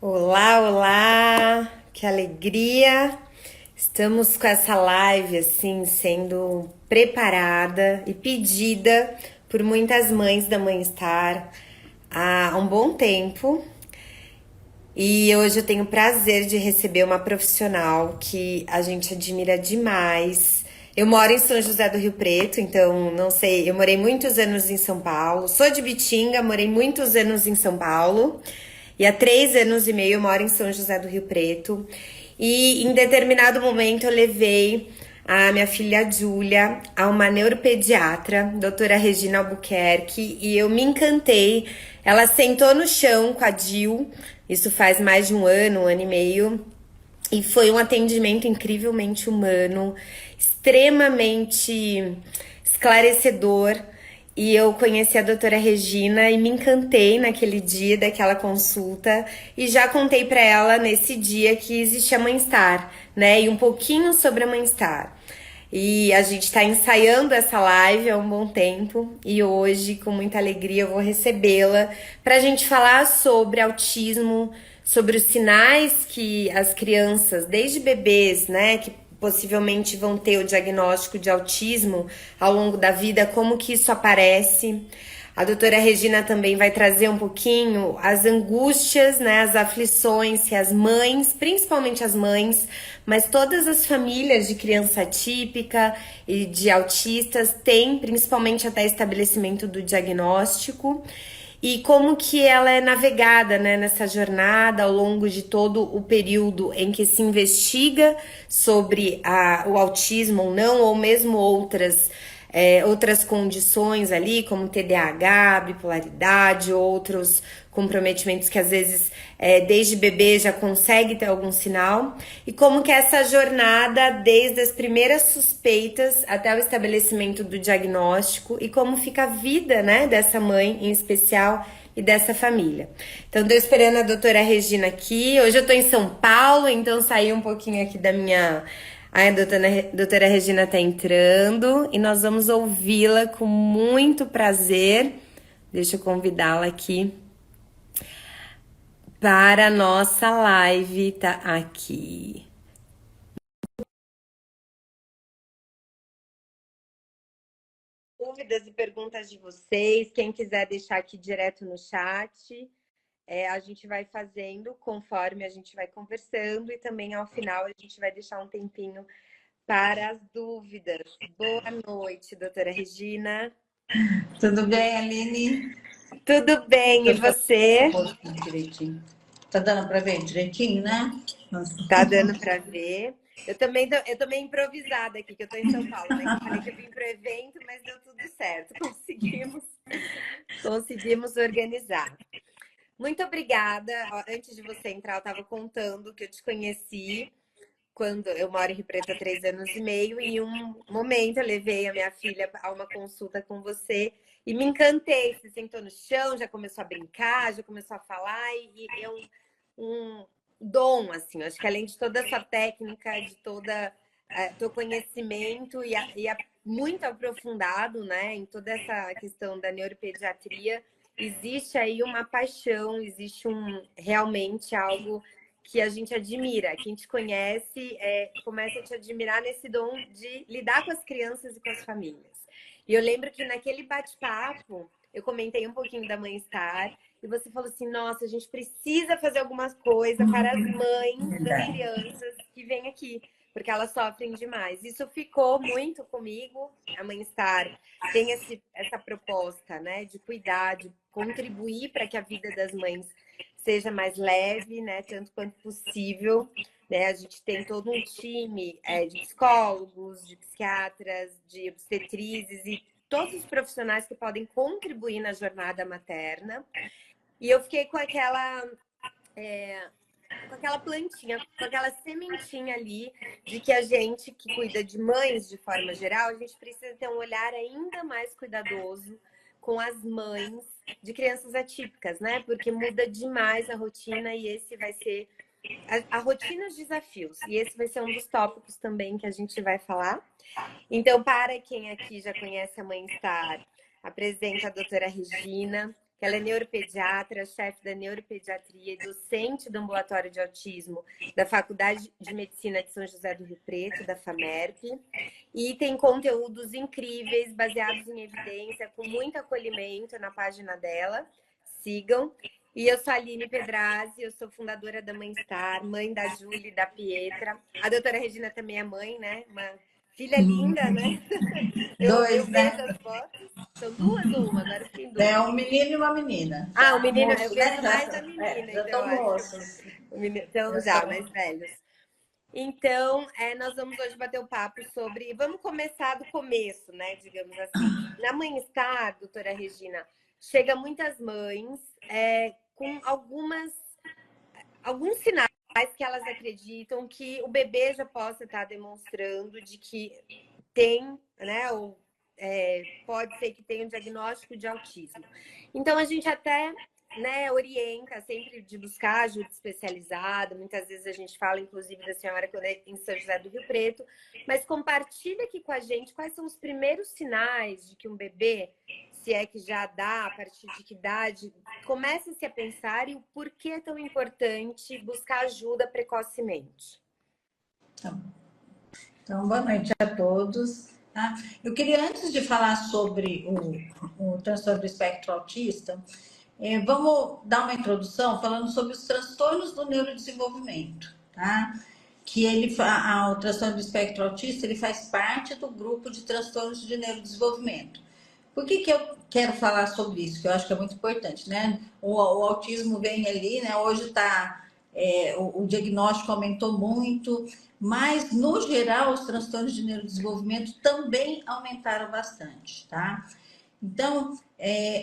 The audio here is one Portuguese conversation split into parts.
Olá, olá! Que alegria! Estamos com essa live assim sendo preparada e pedida por muitas mães da Mãe Star há um bom tempo. E hoje eu tenho o prazer de receber uma profissional que a gente admira demais. Eu moro em São José do Rio Preto, então não sei, eu morei muitos anos em São Paulo. Sou de Bitinga, morei muitos anos em São Paulo. E há 3 anos e meio eu moro em São José do Rio Preto. E em determinado momento eu levei a minha filha Júlia a uma neuropediatra, doutora Regina Albuquerque, e eu me encantei. Ela sentou no chão com a Dil, isso faz mais de um ano e meio, e foi um atendimento incrivelmente humano, extremamente esclarecedor. E eu conheci a doutora Regina e me encantei naquele dia daquela consulta e já contei para ela nesse dia que existe a Mãe Star, né? E um pouquinho sobre a Mãe Star. E a gente está ensaiando essa live há um bom tempo e hoje, com muita alegria, eu vou recebê-la para a gente falar sobre autismo, sobre os sinais que as crianças, desde bebês, né, que possivelmente vão ter o diagnóstico de autismo ao longo da vida, como que isso aparece. A doutora Regina também vai trazer um pouquinho as angústias, né, as aflições que as mães, principalmente as mães, mas todas as famílias de criança atípica e de autistas têm, principalmente até estabelecimento do diagnóstico. E como que ela é navegada, né, nessa jornada ao longo de todo o período em que se investiga sobre o autismo ou não, ou mesmo outras condições ali, como TDAH, bipolaridade, outros comprometimentos que às vezes desde bebê já consegue ter algum sinal, e como que essa jornada, desde as primeiras suspeitas até o estabelecimento do diagnóstico, e como fica a vida, né, dessa mãe em especial e dessa família. Então, tô esperando a doutora Regina aqui. Hoje eu tô em São Paulo, então saí um pouquinho aqui da minha. A doutora Regina está entrando e nós vamos ouvi-la com muito prazer. Deixa eu convidá-la aqui para a nossa live. Tá aqui. Dúvidas e perguntas de vocês, quem quiser deixar aqui direto no chat, a gente vai fazendo conforme a gente vai conversando e também ao final a gente vai deixar um tempinho para as dúvidas. Boa noite, doutora Regina. Tudo bem, Aline? Tudo bem, e Deixa eu você? pôr aqui direitinho. Tá dando para ver direitinho, né? Nossa. Tá dando para ver? Eu tô meio improvisada aqui, que eu tô em São Paulo, né? Que eu falei que eu vim pro evento, mas deu tudo certo. Conseguimos organizar. Muito obrigada. Ó, antes de você entrar, eu estava contando que eu te conheci quando eu moro em Rio Preto há 3 anos e meio, e em um momento eu levei a minha filha a uma consulta com você e me encantei. Você sentou no chão, já começou a brincar, já começou a falar, e é um dom, assim. Acho que além de toda essa técnica, de toda teu conhecimento muito aprofundado, né, em toda essa questão da neuropediatria, existe aí uma paixão, existe realmente algo que a gente admira. Quem te conhece começa a te admirar nesse dom de lidar com as crianças e com as famílias. E eu lembro que naquele bate-papo, eu comentei um pouquinho da Mãe Star, e você falou assim, nossa, a gente precisa fazer alguma coisa para as mães das Verdade. crianças que vêm aqui, porque elas sofrem demais. Isso ficou muito comigo. A Mãe Star tem essa proposta, né, de cuidar, de contribuir para que a vida das mães seja mais leve, né, tanto quanto possível. Né? A gente tem todo um time de psicólogos, de psiquiatras, de obstetrizes e todos os profissionais que podem contribuir na jornada materna. E eu fiquei com aquela plantinha, com aquela sementinha ali de que a gente que cuida de mães de forma geral, a gente precisa ter um olhar ainda mais cuidadoso com as mães de crianças atípicas, né? Porque muda demais a rotina e esse vai ser a rotina os desafios. E esse vai ser um dos tópicos também que a gente vai falar. Então, para quem aqui já conhece a Mãe Star, apresenta a doutora Regina. que ela é neuropediatra, chefe da neuropediatria e docente do ambulatório de autismo da Faculdade de Medicina de São José do Rio Preto, da FAMERP, e tem conteúdos incríveis, baseados em evidência, com muito acolhimento na página dela. Sigam. E eu sou a Aline Pedrazzi, eu sou fundadora da Mãe Star, mãe da Júlia e da Pietra. A doutora Regina também é mãe, né? Uma filha linda, né? Eu Dois, vejo né? as fotos. São duas ou uma? Agora fiquei em É dúvida. um menino e uma menina. Ah, o Já menino, eu moço, né? vejo mais a menina, Já então eu estão acho que moços. o menino, então Já já, são. mais velhos. Então, nós vamos hoje bater o papo sobre. Vamos começar do começo, né? Digamos assim. Na Mãe Star, doutora Regina, chega muitas mães com alguns sinais que elas acreditam que o bebê já possa estar demonstrando de que tem, né? Ou pode ser que tenha um diagnóstico de autismo. Então, a gente até, né, orienta sempre de buscar ajuda especializada. Muitas vezes a gente fala, inclusive, da senhora quando é em São José do Rio Preto, mas compartilha aqui com a gente quais são os primeiros sinais de que um bebê, se é que já dá, a partir de que idade, comece-se a pensar e o porquê é tão importante buscar ajuda precocemente. Então, boa noite a todos. Tá? Eu queria, antes de falar sobre o transtorno do espectro autista, vamos dar uma introdução falando sobre os transtornos do neurodesenvolvimento, tá? Que o transtorno do espectro autista, ele faz parte do grupo de transtornos de neurodesenvolvimento. Por que eu quero falar sobre isso? Que eu acho que é muito importante, né? O autismo vem ali, né? Hoje o diagnóstico aumentou muito, mas no geral os transtornos de neurodesenvolvimento também aumentaram bastante, tá? Então,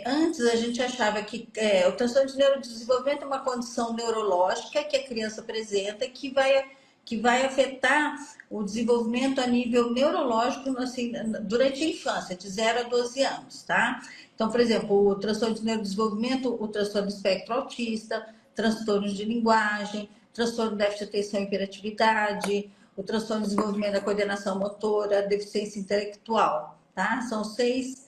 antes a gente achava que o transtorno de neurodesenvolvimento é uma condição neurológica que a criança apresenta que vai afetar o desenvolvimento a nível neurológico assim, durante a infância, de 0 a 12 anos, tá? Então, por exemplo, o transtorno de neurodesenvolvimento, o transtorno do espectro autista, transtornos de linguagem, transtorno de déficit de atenção e hiperatividade, o transtorno de desenvolvimento da coordenação motora, deficiência intelectual, tá? São seis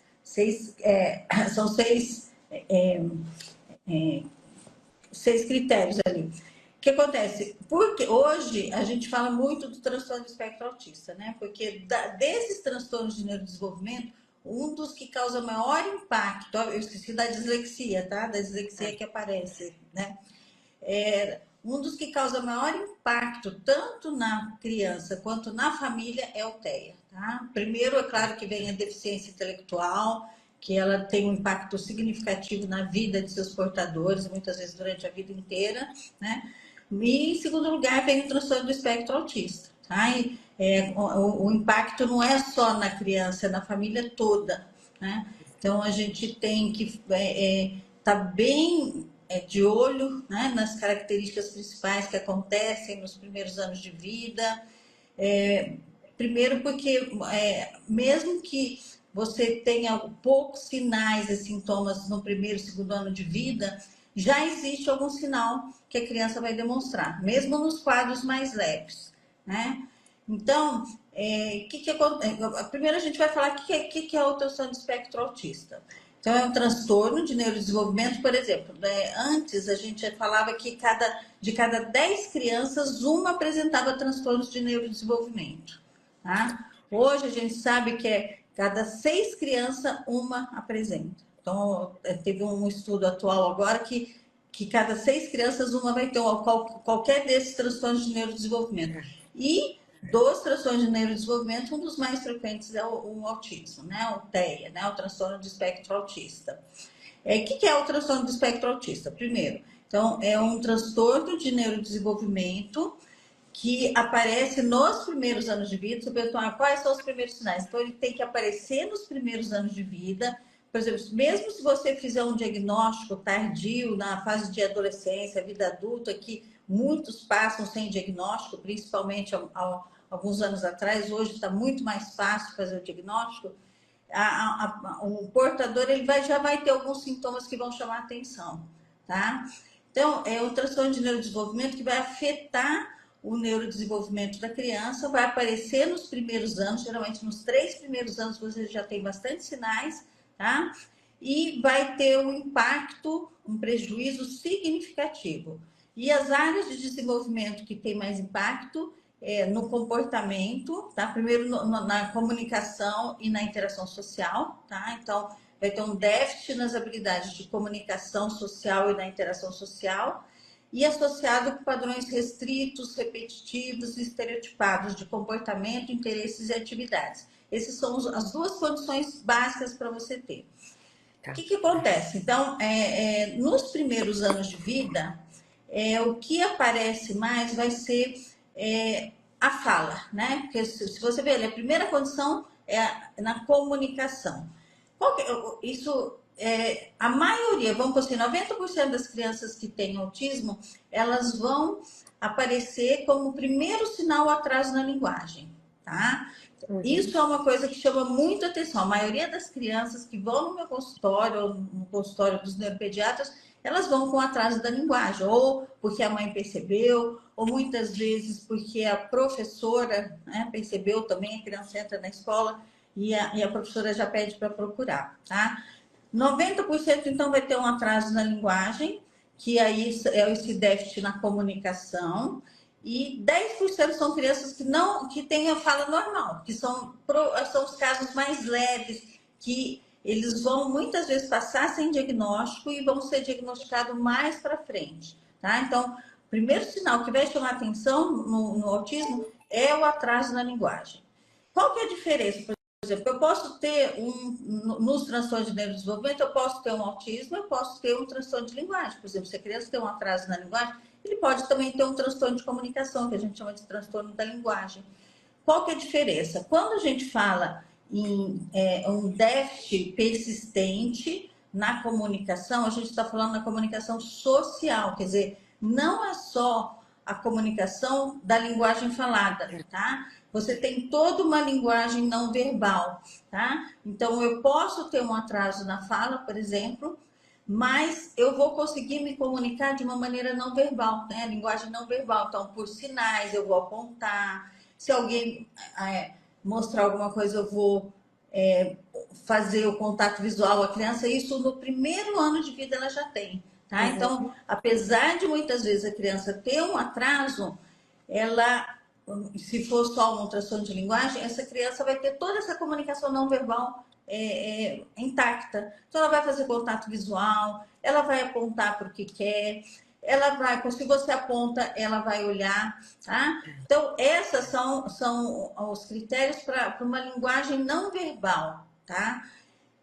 critérios ali. O que acontece? Porque hoje a gente fala muito do transtorno do espectro autista, né? Porque desses transtornos de neurodesenvolvimento, um dos que causa maior impacto, eu esqueci da dislexia, tá? Da dislexia que aparece, né? Um dos que causa maior impacto, tanto na criança quanto na família, é o TEA, tá? Primeiro, é claro que vem a deficiência intelectual, que ela tem um impacto significativo na vida de seus portadores, muitas vezes durante a vida inteira, né? E, em segundo lugar, vem o transtorno do espectro autista, tá? O impacto não é só na criança, é na família toda, né? Então, a gente tem que estar bem de olho, né, nas características principais que acontecem nos primeiros anos de vida. Primeiro porque mesmo que você tenha poucos sinais e sintomas no primeiro, segundo ano de vida, já existe algum sinal que a criança vai demonstrar, mesmo nos quadros mais leves, né? Então, que acontece? Primeiro a gente vai falar o que é o transtorno de espectro autista. Então, é um transtorno de neurodesenvolvimento, por exemplo, né? Antes a gente falava que de cada 10 crianças, uma apresentava transtornos de neurodesenvolvimento. Tá? Hoje a gente sabe que cada 6 crianças, uma apresenta. Então, teve um estudo atual agora que cada 6 crianças, uma vai ter qualquer desses transtornos de neurodesenvolvimento. E dos transtornos de neurodesenvolvimento, um dos mais frequentes é o autismo, né? O TEA, né? O transtorno do espectro autista. O que é o transtorno do espectro autista? Primeiro, então, é um transtorno de neurodesenvolvimento que aparece nos primeiros anos de vida. Você pergunta, quais são os primeiros sinais? Então, ele tem que aparecer nos primeiros anos de vida. Por exemplo, mesmo se você fizer um diagnóstico tardio na fase de adolescência, vida adulta, que muitos passam sem diagnóstico, principalmente alguns anos atrás, hoje está muito mais fácil fazer o diagnóstico. O portador já vai ter alguns sintomas que vão chamar a atenção, tá? Então, é um transtorno de neurodesenvolvimento que vai afetar o neurodesenvolvimento da criança, vai aparecer nos primeiros anos, geralmente nos 3 primeiros anos você já tem bastante sinais, tá? e vai ter um impacto, um prejuízo significativo. E as áreas de desenvolvimento que têm mais impacto no comportamento, tá? Primeiro na comunicação e na interação social, tá? Então, vai ter um déficit nas habilidades de comunicação social e na interação social, e associado com padrões restritos, repetitivos e estereotipados de comportamento, interesses e atividades. Essas são as duas condições básicas para você ter. O Tá. que acontece? Então, nos primeiros anos de vida, o que aparece mais vai ser a fala, né? Porque se você ver, a primeira condição é na comunicação. Isso a maioria, vamos por assim, 90% das crianças que têm autismo, elas vão aparecer como primeiro sinal atraso na linguagem, tá? Uhum. Isso é uma coisa que chama muito atenção. A maioria das crianças que vão no meu consultório, ou no consultório dos neuropediatras, elas vão com atraso da linguagem, ou porque a mãe percebeu, ou muitas vezes porque a professora, né, percebeu também, a criança entra na escola e a professora já pede para procurar, tá? 90% então vai ter um atraso na linguagem, que aí é esse déficit na comunicação, e 10% são crianças que têm a fala normal, que são os casos mais leves, que eles vão muitas vezes passar sem diagnóstico e vão ser diagnosticados mais para frente, tá? Então, o primeiro sinal que vai chamar atenção no autismo é o atraso na linguagem. Qual que é a diferença? Por exemplo, eu posso ter nos transtornos de neurodesenvolvimento, eu posso ter um autismo, eu posso ter um transtorno de linguagem. Por exemplo, se a criança tem um atraso na linguagem, ele pode também ter um transtorno de comunicação, que a gente chama de transtorno da linguagem. Qual que é a diferença? Quando a gente fala em um déficit persistente na comunicação, a gente está falando na comunicação social, quer dizer, não é só a comunicação da linguagem falada, tá? Você tem toda uma linguagem não verbal, tá? Então, eu posso ter um atraso na fala, por exemplo, mas eu vou conseguir me comunicar de uma maneira não verbal, né? A linguagem não verbal. Então, por sinais, eu vou apontar. Se alguém mostrar alguma coisa, eu vou fazer o contato visual. A criança, isso no primeiro ano de vida ela já tem, tá? Uhum. Então, apesar de muitas vezes a criança ter um atraso, ela, se for só um transtorno de linguagem, essa criança vai ter toda essa comunicação não verbal intacta. Então, ela vai fazer contato visual, ela vai apontar para o que quer, ela vai, se você aponta, ela vai olhar, tá? Então, essas são os critérios para uma linguagem não verbal, tá?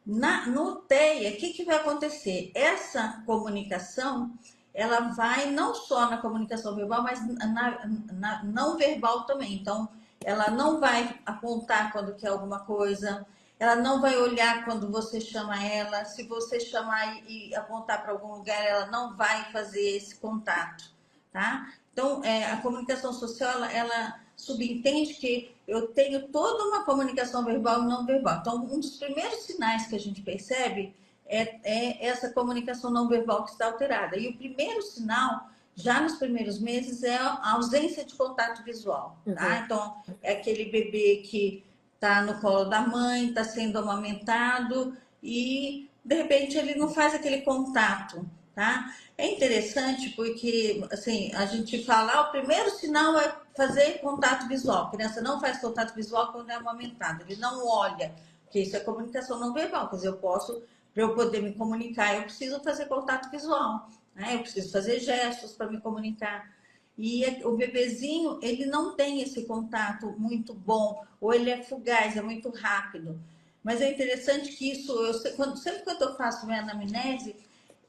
No TEA, o que vai acontecer? Essa comunicação, ela vai não só na comunicação verbal, mas na não verbal também. Então, ela não vai apontar quando quer alguma coisa, ela não vai olhar quando você chama ela. Se você chamar e apontar para algum lugar, ela não vai fazer esse contato, tá? Então, a comunicação social, ela subentende que eu tenho toda uma comunicação verbal e não verbal. Então, um dos primeiros sinais que a gente percebe é essa comunicação não verbal que está alterada. E o primeiro sinal, já nos primeiros meses, é a ausência de contato visual, tá? Uhum. Então, é aquele bebê que está no colo da mãe, está sendo amamentado e, de repente, ele não faz aquele contato, tá? É interessante porque, assim, a gente fala, o primeiro sinal é fazer contato visual. A criança não faz contato visual quando é amamentada, ele não olha, porque isso é comunicação não verbal. Quer dizer, para eu poder me comunicar, eu preciso fazer contato visual, né? Eu preciso fazer gestos para me comunicar. E o bebezinho, ele não tem esse contato muito bom, ou ele é fugaz, é muito rápido. Mas é interessante que isso, sempre que eu faço minha anamnese,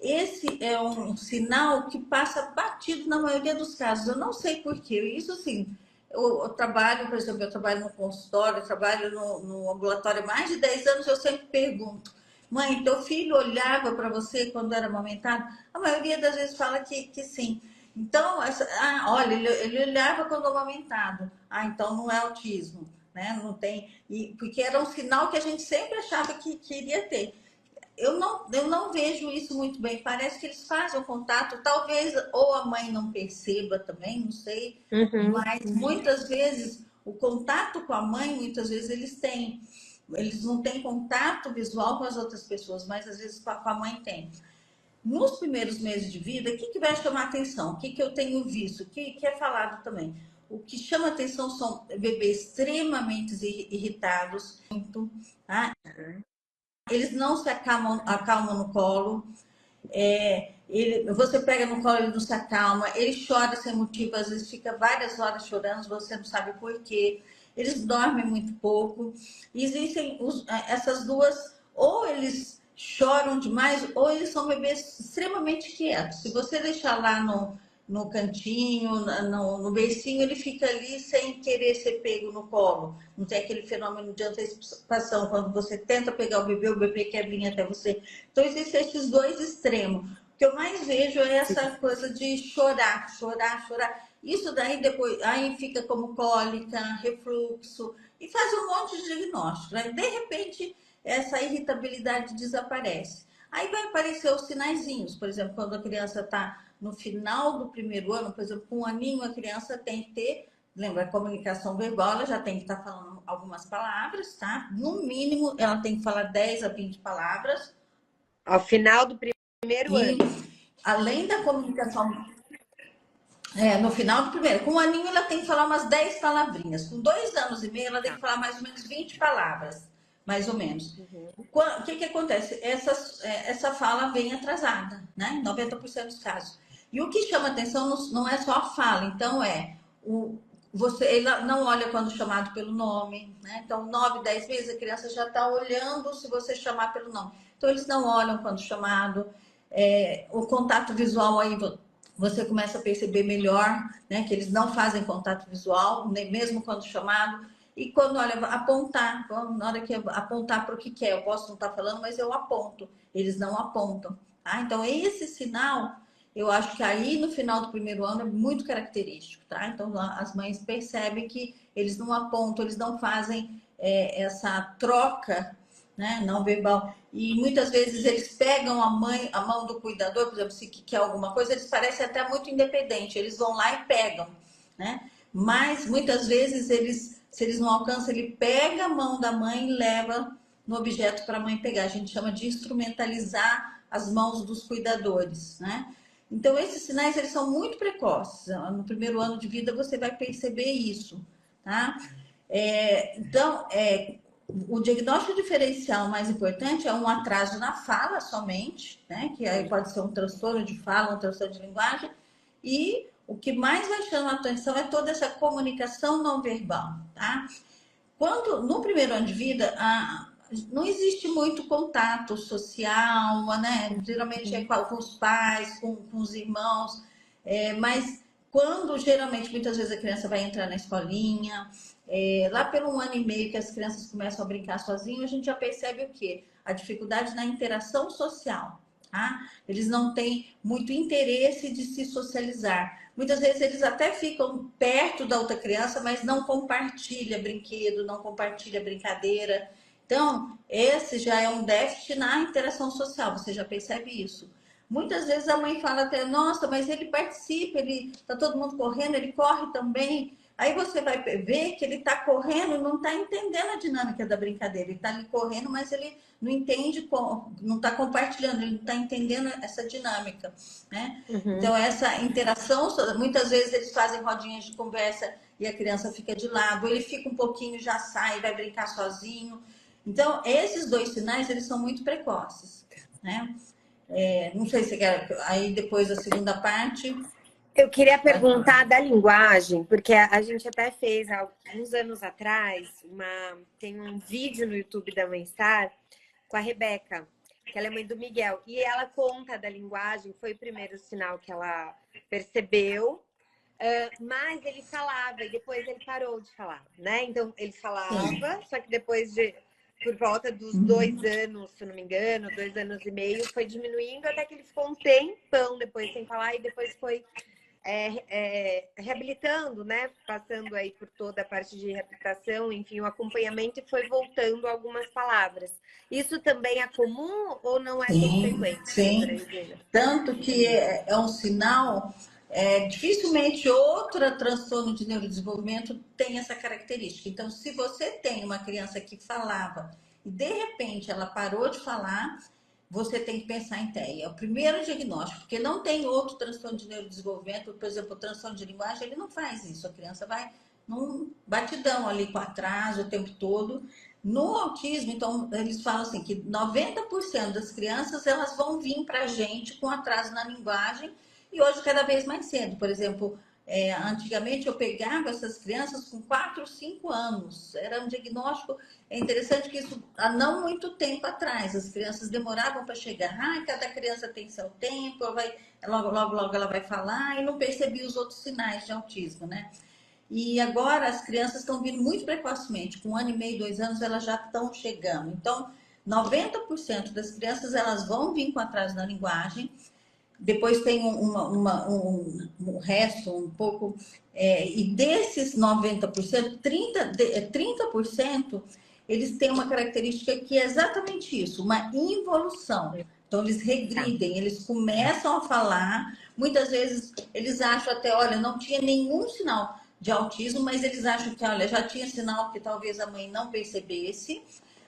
esse é um sinal que passa batido na maioria dos casos. Eu não sei porquê. Isso, assim, eu trabalho, por exemplo, eu trabalho no consultório, eu trabalho no ambulatório há mais de 10 anos, eu sempre pergunto, mãe, teu filho olhava para você quando era amamentado? A maioria das vezes fala que sim. Então, olha, ele olhava quando amamentado. Ah, então não é autismo, né? Não tem. Porque era um sinal que a gente sempre achava que iria ter. Eu não vejo isso muito bem. Parece que eles fazem o contato, talvez ou a mãe não perceba também, não sei, Uhum. mas muitas vezes o contato com a mãe, muitas vezes eles têm. eles não têm contato visual com as outras pessoas, mas às vezes com a mãe tem. Nos primeiros meses de vida, o que vai chamar atenção? O que eu tenho visto? O que é falado também? O que chama atenção são bebês extremamente irritados, tá? Eles não se acalmam no colo. Você pega no colo, ele não se acalma, ele chora sem motivo, às vezes fica várias horas chorando, você não sabe por quê. Eles dormem muito pouco. Existem essas duas, ou eles choram demais, ou eles são bebês extremamente quietos. Se você deixar lá no cantinho, no bercinho, ele fica ali sem querer ser pego no colo. Não tem aquele fenômeno de antecipação, quando você tenta pegar o bebê quer vir até você. Então, existem esses dois extremos. O que eu mais vejo é essa coisa de chorar, chorar, chorar. Isso daí depois aí fica como cólica, refluxo, e faz um monte de diagnóstico. Né? De repente, essa irritabilidade desaparece. Aí vai aparecer os sinaizinhos, por exemplo, quando a criança está no final do primeiro ano, por exemplo, com um aninho, a criança tem que ter, lembra, a comunicação verbal, ela já tem que estar falando algumas palavras, tá? No mínimo, ela tem que falar 10 a 20 palavras. Ao final do primeiro ano. Além da comunicação, no final do primeiro, com um aninho ela tem que falar umas 10 palavrinhas. Com 2 anos e meio, ela tem que falar mais ou menos 20 palavras, mais ou menos. O que acontece? Essa fala vem atrasada, né? Em 90% dos casos. E o que chama atenção não é só a fala, então ele não olha quando chamado pelo nome, né? Então, 9, 10 vezes a criança já está olhando se você chamar pelo nome. Então, eles não olham quando chamado. O contato visual aí você começa a perceber melhor, né? Que eles não fazem contato visual, mesmo quando chamado. E quando, olha, apontar, na hora que apontar para o que quer, eu posso não estar falando, mas eu aponto. Eles não apontam. Tá? Então, esse sinal, eu acho que aí no final do primeiro ano é muito característico, tá? Então, as mães percebem que eles não apontam, eles não fazem essa troca, né, não verbal. E muitas vezes eles pegam a mão do cuidador, por exemplo, se quer alguma coisa, eles parecem até muito independentes, eles vão lá e pegam, né? Mas muitas vezes se eles não alcançam, ele pega a mão da mãe e leva no objeto para a mãe pegar. A gente chama de instrumentalizar as mãos dos cuidadores, né? Então, esses sinais, eles são muito precoces. No primeiro ano de vida, você vai perceber isso, tá? Então, o diagnóstico diferencial mais importante é um atraso na fala somente, né? Que aí pode ser um transtorno de fala, um transtorno de linguagem. E o que mais vai chamar a atenção é toda essa comunicação não verbal, tá? Quando, no primeiro ano de vida, não existe muito contato social, né? Geralmente é com os pais, com os irmãos, mas quando geralmente, muitas vezes a criança vai entrar na escolinha, lá pelo 1 ano e meio que as crianças começam a brincar sozinhas, a gente já percebe o quê? A dificuldade na interação social. Tá? Eles não têm muito interesse de se socializar. Muitas vezes eles até ficam perto da outra criança, mas não compartilha brinquedo, não compartilha brincadeira. Então, esse já é um déficit na interação social, você já percebe isso. Muitas vezes a mãe fala até, nossa, mas ele participa, ele tá todo mundo correndo, ele corre também. Aí você vai ver que ele está correndo e não está entendendo a dinâmica da brincadeira. Ele está ali correndo, mas ele não entende, não está compartilhando, ele não está entendendo essa dinâmica, né? Então, essa interação, muitas vezes eles fazem rodinhas de conversa e a criança fica de lado, ele fica um pouquinho, já sai, vai brincar sozinho. Então, esses dois sinais, eles são muito precoces, né? Não sei se quer, aí depois a segunda parte... Eu queria perguntar da linguagem, porque a gente até fez há alguns anos atrás, tem um vídeo no YouTube da Mãe Star com a Rebeca, que ela é mãe do Miguel, e ela conta da linguagem, foi o primeiro sinal que ela percebeu, mas ele falava e depois ele parou de falar, né? Então ele falava, só que depois por volta dos 2 anos, se não me engano, 2 anos e meio, foi diminuindo até que ele ficou um tempão depois sem falar e depois foi reabilitando, né? Passando aí por toda a parte de reabilitação, enfim, o acompanhamento e foi voltando algumas palavras. Isso também é comum ou não é tão frequente? Sim, tanto que é um sinal Dificilmente outro transtorno de neurodesenvolvimento tem essa característica. Então, se você tem uma criança que falava e de repente ela parou de falar, você tem que pensar em TEA. É o primeiro diagnóstico, porque não tem outro transtorno de neurodesenvolvimento, por exemplo, o transtorno de linguagem, ele não faz isso. A criança vai num batidão ali com atraso o tempo todo. No autismo, então, eles falam assim que 90% das crianças elas vão vir para a gente com atraso na linguagem e hoje cada vez mais cedo. Por exemplo, antigamente eu pegava essas crianças com 4, 5 anos. Era um diagnóstico. É interessante que isso há não muito tempo atrás, as crianças demoravam para chegar. Cada criança tem seu tempo, logo, logo, logo ela vai falar, e não percebia os outros sinais de autismo, né? E agora as crianças estão vindo muito precocemente, com 1 ano e meio, 2 anos, elas já estão chegando. Então, 90% das crianças elas vão vir com atraso na linguagem. Depois tem um resto, um pouco, e desses 90%, 30% eles têm uma característica que é exatamente isso, uma involução. Então, eles regridem, eles começam a falar, muitas vezes eles acham até, olha, não tinha nenhum sinal de autismo, mas eles acham que, olha, já tinha sinal que talvez a mãe não percebesse,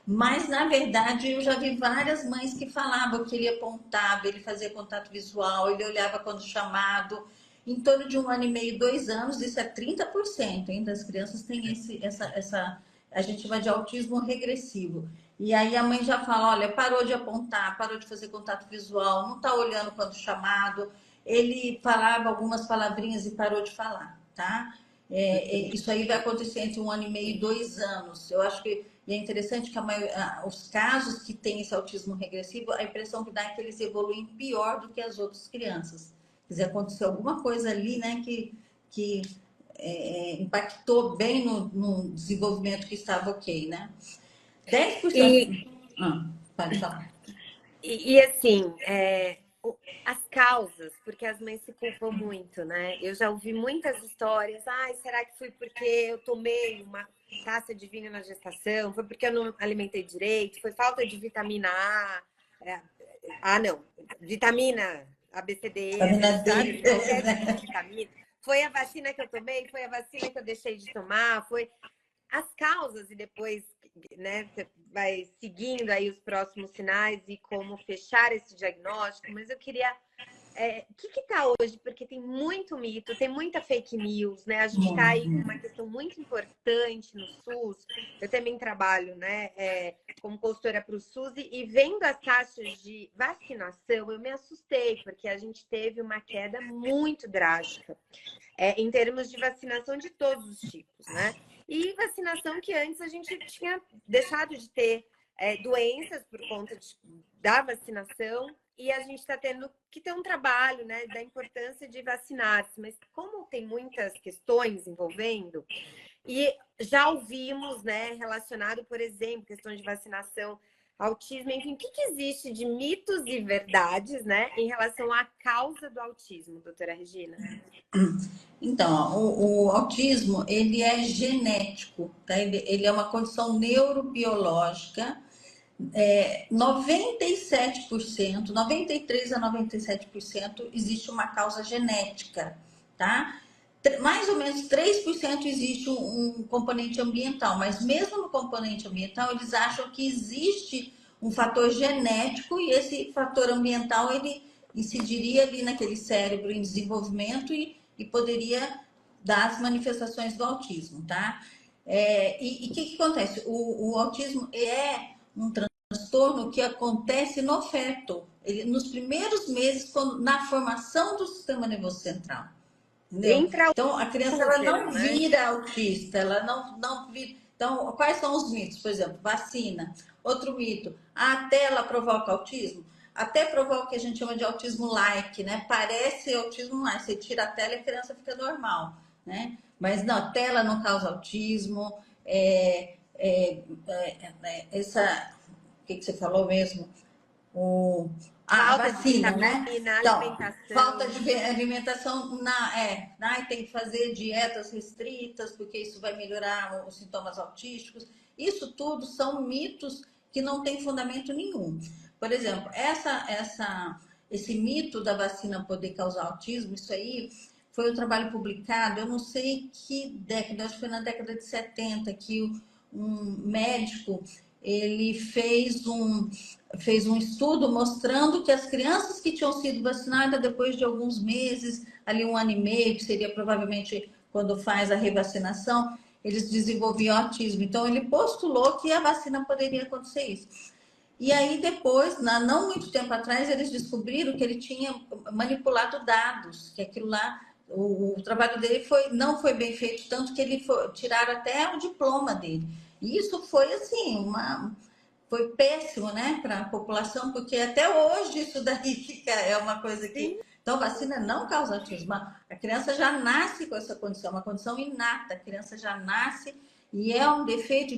mas, na verdade, eu já vi várias mães que falavam que ele apontava, ele fazia contato visual, ele olhava quando chamado. Em torno de 1 ano e meio, 2 anos, isso é 30%, hein, das crianças tem a gente chama de autismo regressivo. E aí a mãe já fala, olha, parou de apontar, parou de fazer contato visual, não está olhando quando chamado. Ele falava algumas palavrinhas e parou de falar, tá? Isso aí vai acontecer entre 1 ano e meio e 2 anos. Eu acho que é interessante que os casos que têm esse autismo regressivo, a impressão que dá é que eles evoluem pior do que as outras crianças. Quer dizer, aconteceu alguma coisa ali, né, que impactou bem no desenvolvimento que estava ok, né? 10%. E, Pode falar. e assim, as causas, porque as mães se culpam muito, né? Eu já ouvi muitas histórias. Ai, será que foi porque eu tomei uma taça de vinho na gestação? Foi porque eu não alimentei direito? Foi falta de vitamina A? Não, vitamina ABCDE, Vitamina sabe? D. Qualquer tipo de vitamina. Foi a vacina que eu tomei? Foi a vacina que eu deixei de tomar? Foi as causas e depois, né, você vai seguindo aí os próximos sinais e como fechar esse diagnóstico, mas eu queria o que tá hoje? Porque tem muito mito, tem muita fake news, né? A gente está aí com uma questão muito importante no SUS. Eu também trabalho, né, como consultora para o SUS e vendo as taxas de vacinação, eu me assustei, porque a gente teve uma queda muito drástica em termos de vacinação de todos os tipos, né? E vacinação que antes a gente tinha deixado de ter doenças por conta da vacinação e a gente está tendo que ter um trabalho, né, da importância de vacinar-se. Mas como tem muitas questões envolvendo, e já ouvimos, né, relacionado, por exemplo, questões de vacinação, autismo, enfim, o que existe de mitos e verdades, né, em relação à causa do autismo, doutora Regina? Então, o autismo, ele é genético, tá? Ele é uma condição neurobiológica. 97%, 93 a 97% existe uma causa genética, tá? Mais ou menos 3% existe um componente ambiental, mas mesmo no componente ambiental, eles acham que existe um fator genético e esse fator ambiental, ele incidiria ali naquele cérebro em desenvolvimento e poderia dar as manifestações do autismo, tá? E o que acontece? O autismo é um transtorno que acontece no feto, nos primeiros meses, na formação do sistema nervoso central. Entendeu? Então, a criança ela não vira autista, ela não vira. Então, quais são os mitos? Por exemplo, vacina. Outro mito, a tela provoca autismo? Até provoca o que a gente chama de autismo like, né? Parece autismo like. Você tira a tela e a criança fica normal, né? Mas não, a tela não causa autismo. Essa, o que você falou mesmo? A Falta de vacina, né? vitamina, Então, falta alimentação. de alimentação, tem que fazer dietas restritas, porque isso vai melhorar os sintomas autísticos. Isso tudo são mitos que não têm fundamento nenhum. Por exemplo, esse mito da vacina poder causar autismo, isso aí foi um trabalho publicado, eu não sei que década, acho que foi na década de 70, que um médico, ele fez um estudo mostrando que as crianças que tinham sido vacinadas depois de alguns meses, ali 1 ano e meio, que seria provavelmente quando faz a revacinação, eles desenvolviam autismo. Então, ele postulou que a vacina poderia acontecer isso. E aí, depois, não muito tempo atrás, eles descobriram que ele tinha manipulado dados, que aquilo lá, o trabalho dele não foi bem feito, tanto que tiraram até o diploma dele. E isso foi, assim, foi péssimo, né, para a população, porque até hoje isso daí é uma coisa que... Então, vacina não causa autismo. A criança já nasce com essa condição, uma condição inata. A criança já nasce e é um defeito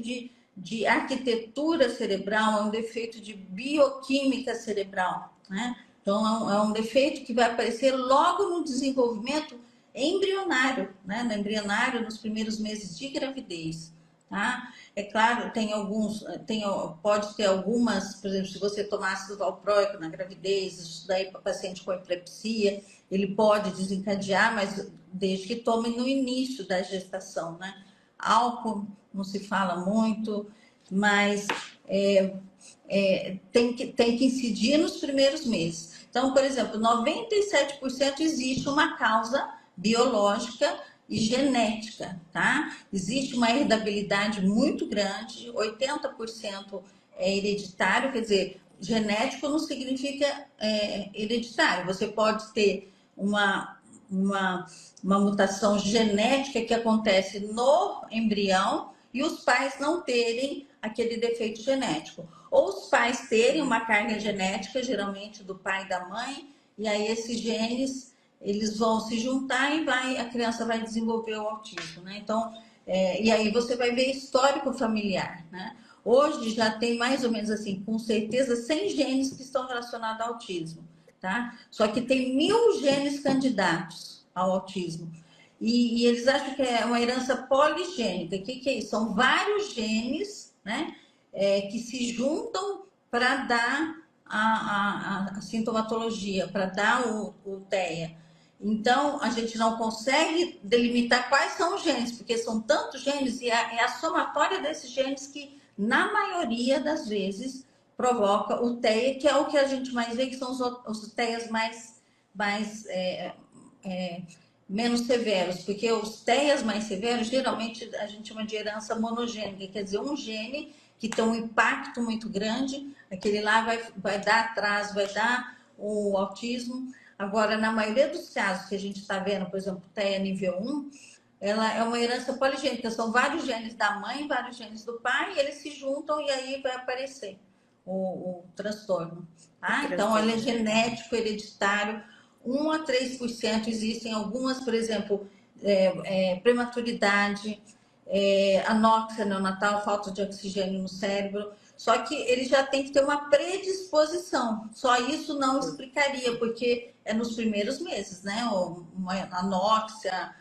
de arquitetura cerebral, é um defeito de bioquímica cerebral, né? Então, é um defeito que vai aparecer logo no desenvolvimento embrionário, né? No embrionário, nos primeiros meses de gravidez, tá? É claro, pode ter algumas, por exemplo, se você tomar ácido valproico na gravidez, isso daí para paciente com epilepsia, ele pode desencadear, mas desde que tome no início da gestação, né? Álcool não se fala muito, mas tem que incidir nos primeiros meses. Então, por exemplo, 97% existe uma causa biológica e genética, tá? Existe uma heredabilidade muito grande, 80% é hereditário, quer dizer, genético não significa hereditário. Você pode ter uma mutação genética que acontece no embrião e os pais não terem aquele defeito genético. Ou os pais terem uma carga genética, geralmente do pai e da mãe, e aí esses genes eles vão se juntar e a criança vai desenvolver o autismo, né? Então, e aí você vai ver histórico familiar, né? Hoje já tem mais ou menos assim, com certeza, 100 genes que estão relacionados ao autismo, tá? Só que tem 1000 genes candidatos ao autismo. E eles acham que é uma herança poligênica. O que é isso? São vários genes, né, que se juntam para dar a sintomatologia, para dar o TEA. Então, a gente não consegue delimitar quais são os genes, porque são tantos genes e é a somatória desses genes que, na maioria das vezes, provoca o TEA, que é o que a gente mais vê, que são os TEAs menos severos, porque os TEAs mais severos, geralmente a gente chama de herança monogênica, quer dizer, um gene que tem um impacto muito grande, aquele lá vai dar atraso, vai dar o autismo. Agora, na maioria dos casos que a gente está vendo, por exemplo, TEA nível 1, ela é uma herança poligênica, são vários genes da mãe, vários genes do pai, e eles se juntam e aí vai aparecer o transtorno. Tá? Então, ele é genético, hereditário, 1 a 3% existem algumas, por exemplo, prematuridade, anóxia neonatal, falta de oxigênio no cérebro. Só que ele já tem que ter uma predisposição. Só isso não explicaria, porque é nos primeiros meses, né? Uma anóxia,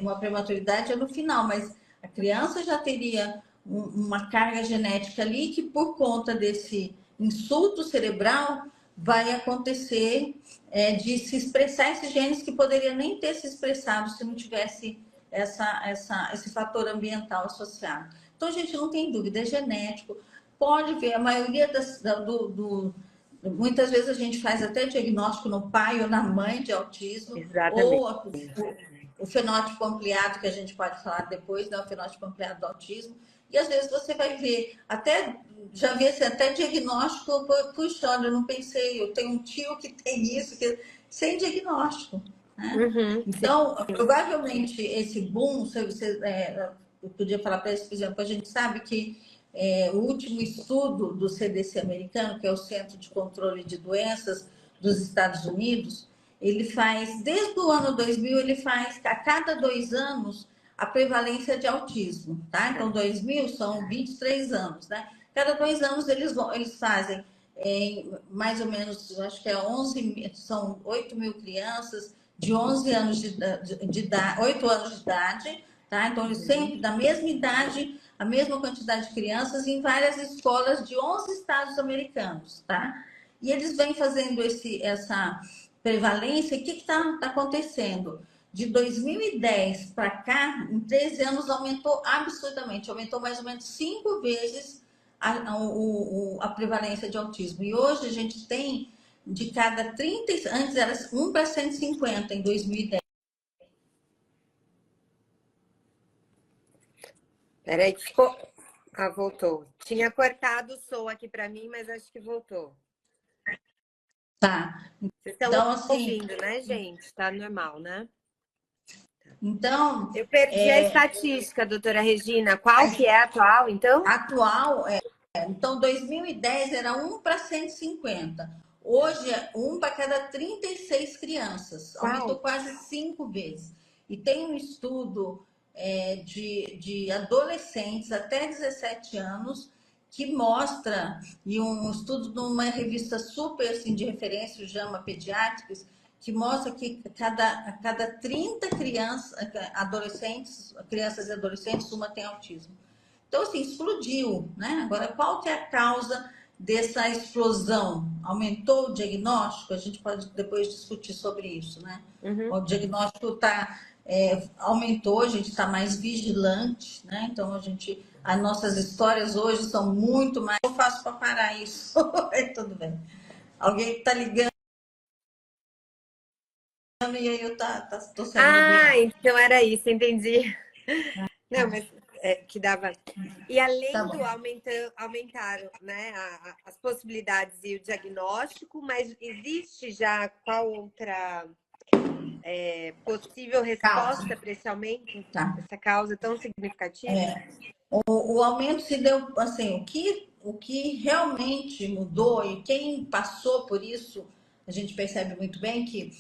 uma prematuridade é no final, mas a criança já teria uma carga genética ali que, por conta desse insulto cerebral, vai acontecer de se expressar esses genes que poderiam nem ter se expressado se não tivesse esse fator ambiental associado. Então, a gente não tem dúvida, é genético. Pode ver, a maioria muitas vezes a gente faz até diagnóstico no pai ou na mãe de autismo. Exatamente. Ou o fenótipo ampliado, que a gente pode falar depois, né? O fenótipo ampliado do autismo. E às vezes você vai ver, já vi assim, até diagnóstico, puxa, olha, eu não pensei, eu tenho um tio que tem isso, sem diagnóstico. Né? Uhum, então, provavelmente, esse boom, eu podia falar para eles, por exemplo, a gente sabe que o último estudo do CDC americano, que é o Centro de Controle de Doenças dos Estados Unidos, ele faz, desde o ano 2000, ele faz, a cada 2 anos, a prevalência de autismo, tá? Então, 2000 são 23 anos, né? Cada 2 anos eles fazem mais ou menos, acho que são 8 mil crianças de 11 anos de idade, 8 anos de idade, tá? Então, eles sempre, da mesma idade, a mesma quantidade de crianças em várias escolas de 11 estados americanos, tá? E eles vêm fazendo essa prevalência. O que está acontecendo? De 2010 para cá, em 13 anos, aumentou absurdamente, aumentou mais ou menos 5 vezes a prevalência de autismo. E hoje a gente tem de cada 30, antes era 1 para 150 em 2010. Peraí, que ficou. Ah, voltou. Tinha cortado o som aqui para mim, mas acho que voltou. Tá. Vocês estão Então, assim, ouvindo, né, gente? Tá normal, né? então, Eu perdi a estatística, doutora Regina. Qual que é a atual, então? atual, então 2010 era 1 para 150. Hoje é 1 para cada 36 crianças. Aumentou Uau! quase 5 vezes. E tem um estudo de adolescentes até 17 anos que mostra, e um estudo de uma revista super assim, de referência, o JAMA Pediatrics, que mostra que a cada 30 crianças e adolescentes, uma tem autismo. Então, assim, explodiu, né? Agora, qual que é a causa dessa explosão? Aumentou o diagnóstico? A gente pode depois discutir sobre isso, né? Uhum. O diagnóstico aumentou, a gente está mais vigilante, né? Então, as nossas histórias hoje são muito mais... Eu faço para parar isso. Tudo bem. Alguém está ligando e aí tô saindo do Ah, ar. então era isso, entendi. Não, mas que dava. E Tá além do bom. aumentaram, né, as possibilidades e o diagnóstico, mas existe já qual outra possível Causa, resposta para esse aumento, tá? essa causa tão significativa? O aumento se deu, assim, o que realmente mudou e quem passou por isso, a gente percebe muito bem que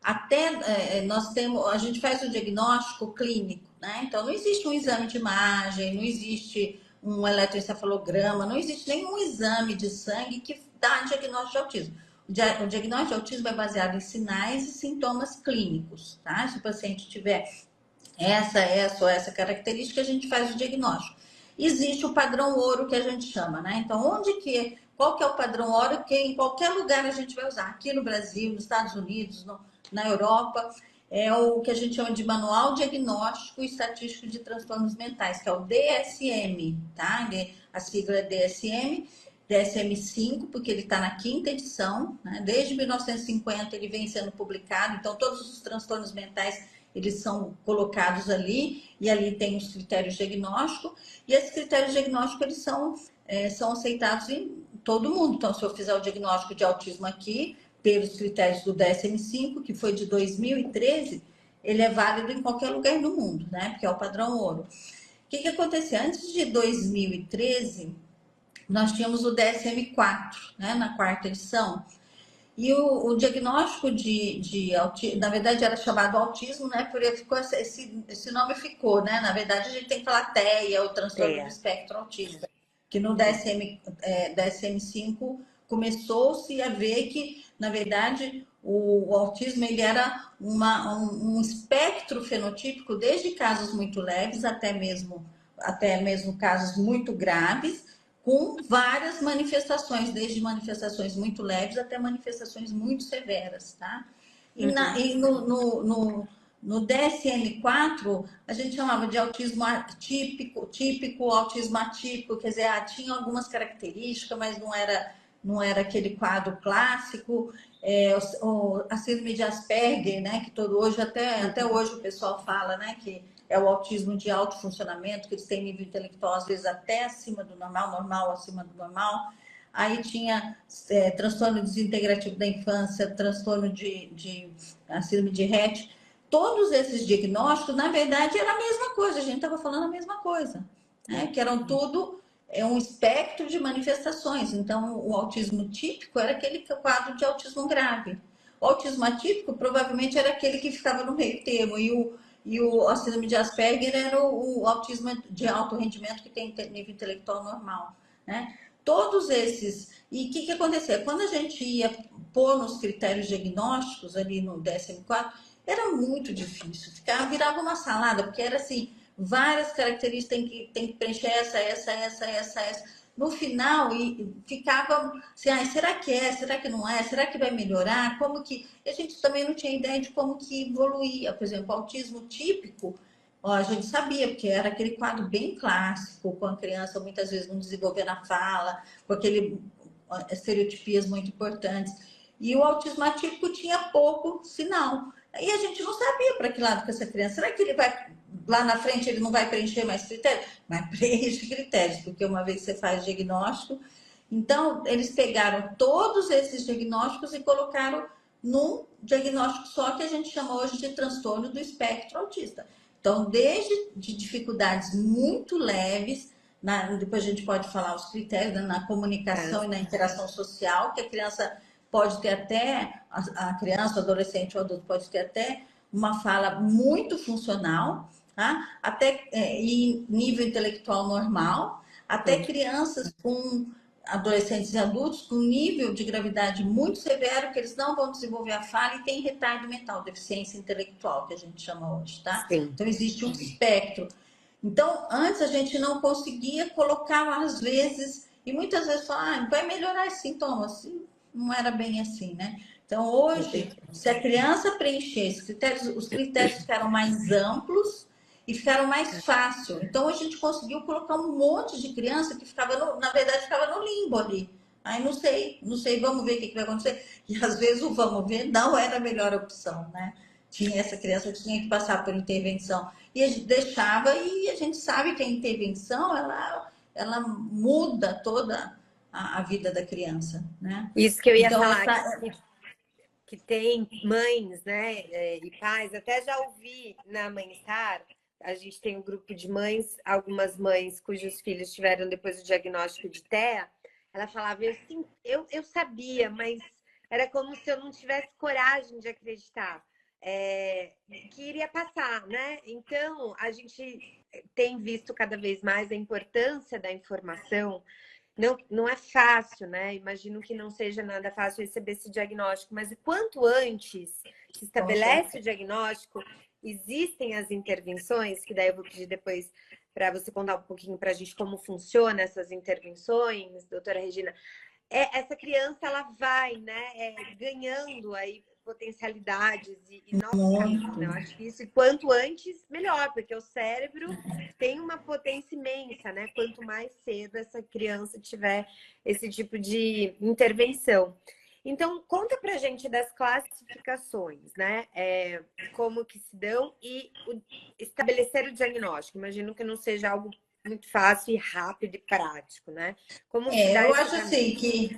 até nós temos, a gente faz o diagnóstico clínico, né? Então não existe um exame de imagem, não existe um eletroencefalograma, não existe nenhum exame de sangue que dá diagnóstico de autismo. O diagnóstico de autismo é baseado em sinais e sintomas clínicos, tá? Se o paciente tiver essa ou essa característica, a gente faz o diagnóstico. Existe o padrão ouro que a gente chama, né? Então, qual que é o padrão ouro que em qualquer lugar a gente vai usar? Aqui no Brasil, nos Estados Unidos, na Europa, é o que a gente chama de Manual Diagnóstico e Estatístico de Transtornos Mentais, que é o DSM, tá? A sigla é DSM, DSM-5, porque ele está na quinta edição, né? Desde 1950 ele vem sendo publicado, então todos os transtornos mentais eles são colocados ali, e ali tem os critérios diagnósticos, e esses critérios diagnósticos eles são aceitados em todo mundo. Então, se eu fizer o diagnóstico de autismo aqui, pelos critérios do DSM-5, que foi de 2013, ele é válido em qualquer lugar do mundo, né? Porque é o padrão ouro. O que aconteceu? Antes de 2013, nós tínhamos o DSM-4, né? Na quarta edição, e o diagnóstico de autismo, na verdade era chamado autismo, né? Porque esse nome ficou, né? Na verdade, a gente tem que falar TEA, o transtorno do espectro autista, que no DSM-5 começou-se a ver que, na verdade, o autismo ele era um espectro fenotípico, desde casos muito leves até mesmo casos muito graves, com várias manifestações, desde manifestações muito leves até manifestações muito severas, tá? E no DSM-4, a gente chamava de autismo típico, autismo atípico, quer dizer, tinha algumas características, mas não era aquele quadro clássico. A síndrome de Asperger, né, que até hoje o pessoal fala, né, que é o autismo de alto funcionamento, que eles têm nível intelectual às vezes até acima do normal, normal acima do normal. Aí tinha transtorno desintegrativo da infância, transtorno de a síndrome de Rett. Todos esses diagnósticos, na verdade, era a mesma coisa, a gente estava falando a mesma coisa, né? Que eram tudo um espectro de manifestações. Então, o autismo típico era aquele quadro de autismo grave. O autismo atípico provavelmente era aquele que ficava no meio termo, a síndrome de Asperger era o autismo de alto rendimento que tem nível intelectual normal, né? Todos esses. E o que acontecia? Quando a gente ia pôr nos critérios diagnósticos ali no DSM-4, era muito difícil. Virava uma salada, porque era assim, várias características tem que preencher essa. no final e ficava assim, ah, será que é? Será que não é? Será que vai melhorar? Como que... E a gente também não tinha ideia de como que evoluía. Por exemplo, o autismo típico, ó, a gente sabia, porque era aquele quadro bem clássico, com a criança muitas vezes não desenvolvendo a fala, com aquele estereotipias muito importantes. E o autismo atípico tinha pouco sinal. E a gente não sabia para que lado que essa criança. Será que ele vai lá na frente ele não vai preencher mais critérios? Mas preenche critérios, porque uma vez que você faz diagnóstico, então eles pegaram todos esses diagnósticos e colocaram num diagnóstico só que a gente chama hoje de transtorno do espectro autista. Então, desde de dificuldades muito leves, depois a gente pode falar os critérios, né, na comunicação e na interação social, que a criança pode ter até, a criança, o adolescente ou adulto pode ter até uma fala muito funcional, tá? Até e nível intelectual normal, até crianças com adolescentes e adultos com nível de gravidade muito severo, que eles não vão desenvolver a fala e tem retardo mental, deficiência intelectual, que a gente chama hoje, tá? Sim. Então, existe um espectro. Então, antes a gente não conseguia colocar, às vezes, e muitas vezes falar, ah, vai melhorar esses sintomas. Não era bem assim, né? Então, hoje, se a criança preencher esses critérios, os critérios ficaram mais amplos e ficaram mais fácil. Então, a gente conseguiu colocar um monte de criança que ficava, na verdade, ficava no limbo ali. Aí não sei, vamos ver o que vai acontecer. E às vezes o vamos ver não era a melhor opção, né? Tinha essa criança que tinha que passar por intervenção. E a gente deixava, e a gente sabe que a intervenção, ela muda toda a vida da criança, né? Isso que eu ia Então, falar, que tem mães, né, e pais, até já ouvi na Mãe-Estar, a gente tem um grupo de mães, algumas mães cujos filhos tiveram depois o diagnóstico de TEA, ela falava, assim, eu sabia, mas era como se eu não tivesse coragem de acreditar que iria passar, né? Então, a gente tem visto cada vez mais a importância da informação. Não é fácil, né? Imagino que não seja nada fácil receber esse diagnóstico, mas o quanto antes se estabelece o diagnóstico, existem as intervenções, que daí eu vou pedir depois para você contar um pouquinho para a gente como funciona essas intervenções, doutora Regina. Essa criança, ela vai, né, ganhando aí potencialidades e novos caminhos, né? Eu acho que isso, e quanto antes, melhor, porque o cérebro tem uma potência imensa, né? Quanto mais cedo essa criança tiver esse tipo de intervenção. Então, conta pra gente das classificações, né? Como que se dão e estabelecer o diagnóstico. Imagino que não seja algo muito fácil e rápido e prático, né? Como se dá eu esse acho caminho? assim que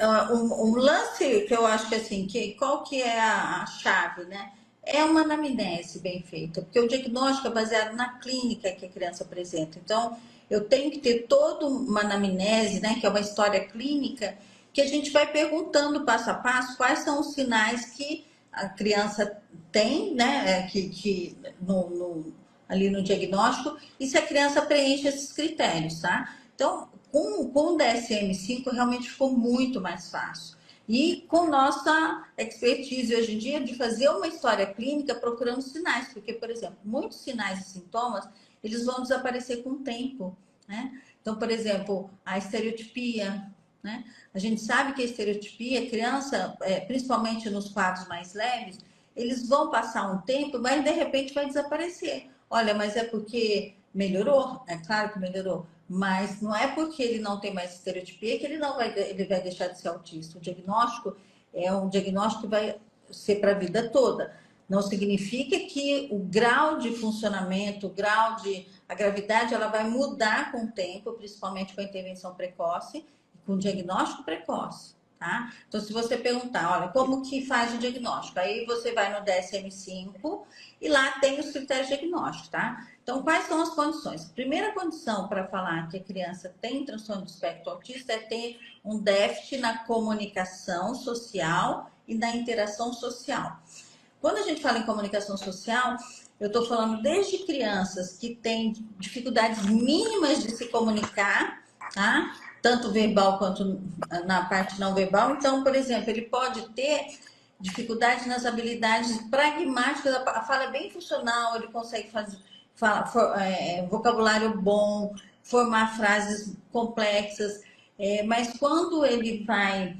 um lance que eu acho que assim, qual que é a chave, né? É uma anamnese bem feita, porque o diagnóstico é baseado na clínica que a criança apresenta. Então, eu tenho que ter toda uma anamnese, né, que é uma história clínica, que a gente vai perguntando passo a passo quais são os sinais que a criança tem, né, ali no diagnóstico, e se a criança preenche esses critérios, tá? Então, com o DSM-5 realmente ficou muito mais fácil. E com nossa expertise hoje em dia de fazer uma história clínica procurando sinais, porque, por exemplo, muitos sinais e sintomas, eles vão desaparecer com o tempo, né? Então, por exemplo, a estereotipia, né? A gente sabe que a estereotipia, criança, principalmente nos quadros mais leves, eles vão passar um tempo, mas de repente vai desaparecer. Olha, mas é porque melhorou? É claro que melhorou. Mas não é porque ele não tem mais estereotipia que ele vai deixar de ser autista. O diagnóstico é um diagnóstico que vai ser para a vida toda. Não significa que o grau de funcionamento, a gravidade, ela vai mudar com o tempo, principalmente com a intervenção precoce, com o diagnóstico precoce. Tá? Então, se você perguntar, olha, como que faz o diagnóstico? Aí você vai no DSM-5 e lá tem os critérios diagnósticos, tá? Então, quais são as condições? A primeira condição para falar que a criança tem transtorno do espectro autista é ter um déficit na comunicação social e na interação social. Quando a gente fala em comunicação social, eu estou falando desde crianças que têm dificuldades mínimas de se comunicar, tá? Tanto verbal quanto na parte não verbal. Então, por exemplo, ele pode ter dificuldade nas habilidades pragmáticas, a fala é bem funcional, ele consegue fazer vocabulário bom, formar frases complexas, mas quando ele vai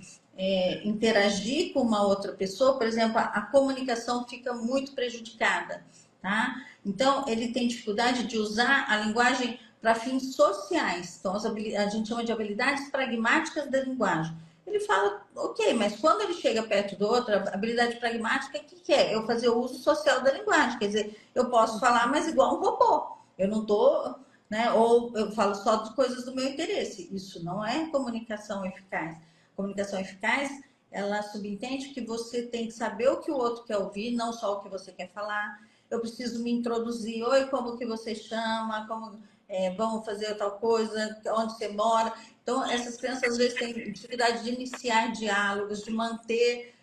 interagir com uma outra pessoa, por exemplo, a comunicação fica muito prejudicada, tá? Então, ele tem dificuldade de usar a linguagem para fins sociais. Então, a gente chama de habilidades pragmáticas da linguagem. Ele fala, ok, mas quando ele chega perto do outro, a habilidade pragmática, o que é? Eu fazer o uso social da linguagem. Quer dizer, eu posso falar, mas igual um robô. Eu não estou, né? Ou eu falo só de coisas do meu interesse. Isso não é comunicação eficaz. Comunicação eficaz, ela subentende que você tem que saber o que o outro quer ouvir, não só o que você quer falar. Eu preciso me introduzir. Oi, como que você chama? Como vamos fazer tal coisa? Onde você mora? Então, essas crianças às vezes têm dificuldade de iniciar diálogos, de manter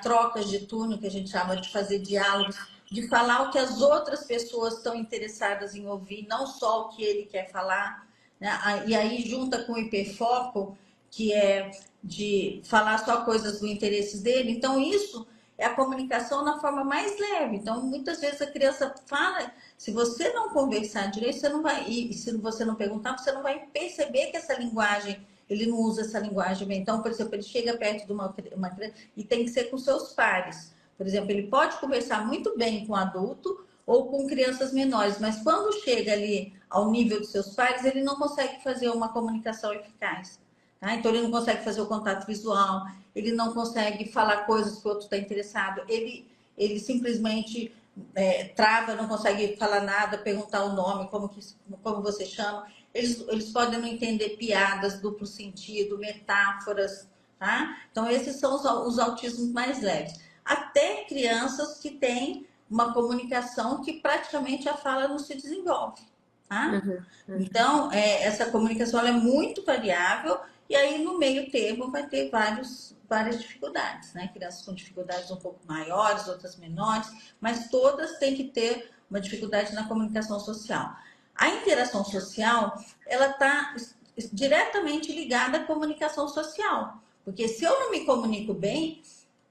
trocas de turno, que a gente chama de fazer diálogos, de falar o que as outras pessoas estão interessadas em ouvir, não só o que ele quer falar, né? E aí junta com o hiperfoco, que é de falar só coisas do interesse dele. Então, isso é a comunicação na forma mais leve. Então, muitas vezes a criança fala, se você não conversar direito, você não vai, e se você não perguntar, você não vai perceber que essa linguagem, ele não usa essa linguagem bem. Então, por exemplo, ele chega perto de uma criança e tem que ser com seus pares. Por exemplo, ele pode conversar muito bem com adulto ou com crianças menores, mas quando chega ali ao nível dos seus pares, ele não consegue fazer uma comunicação eficaz. Tá? Então, ele não consegue fazer o contato visual, ele não consegue falar coisas que o outro está interessado, ele simplesmente trava, não consegue falar nada, perguntar o nome, como você chama. Eles podem não entender piadas, duplo sentido, metáforas. Tá? Então, esses são os autismos mais leves. Até crianças que têm uma comunicação que praticamente a fala não se desenvolve. Tá? Então, essa comunicação ela é muito variável e aí no meio termo vai ter várias dificuldades, né? Crianças com dificuldades um pouco maiores, outras menores, mas todas têm que ter uma dificuldade na comunicação social. A interação social, ela está diretamente ligada à comunicação social, porque se eu não me comunico bem,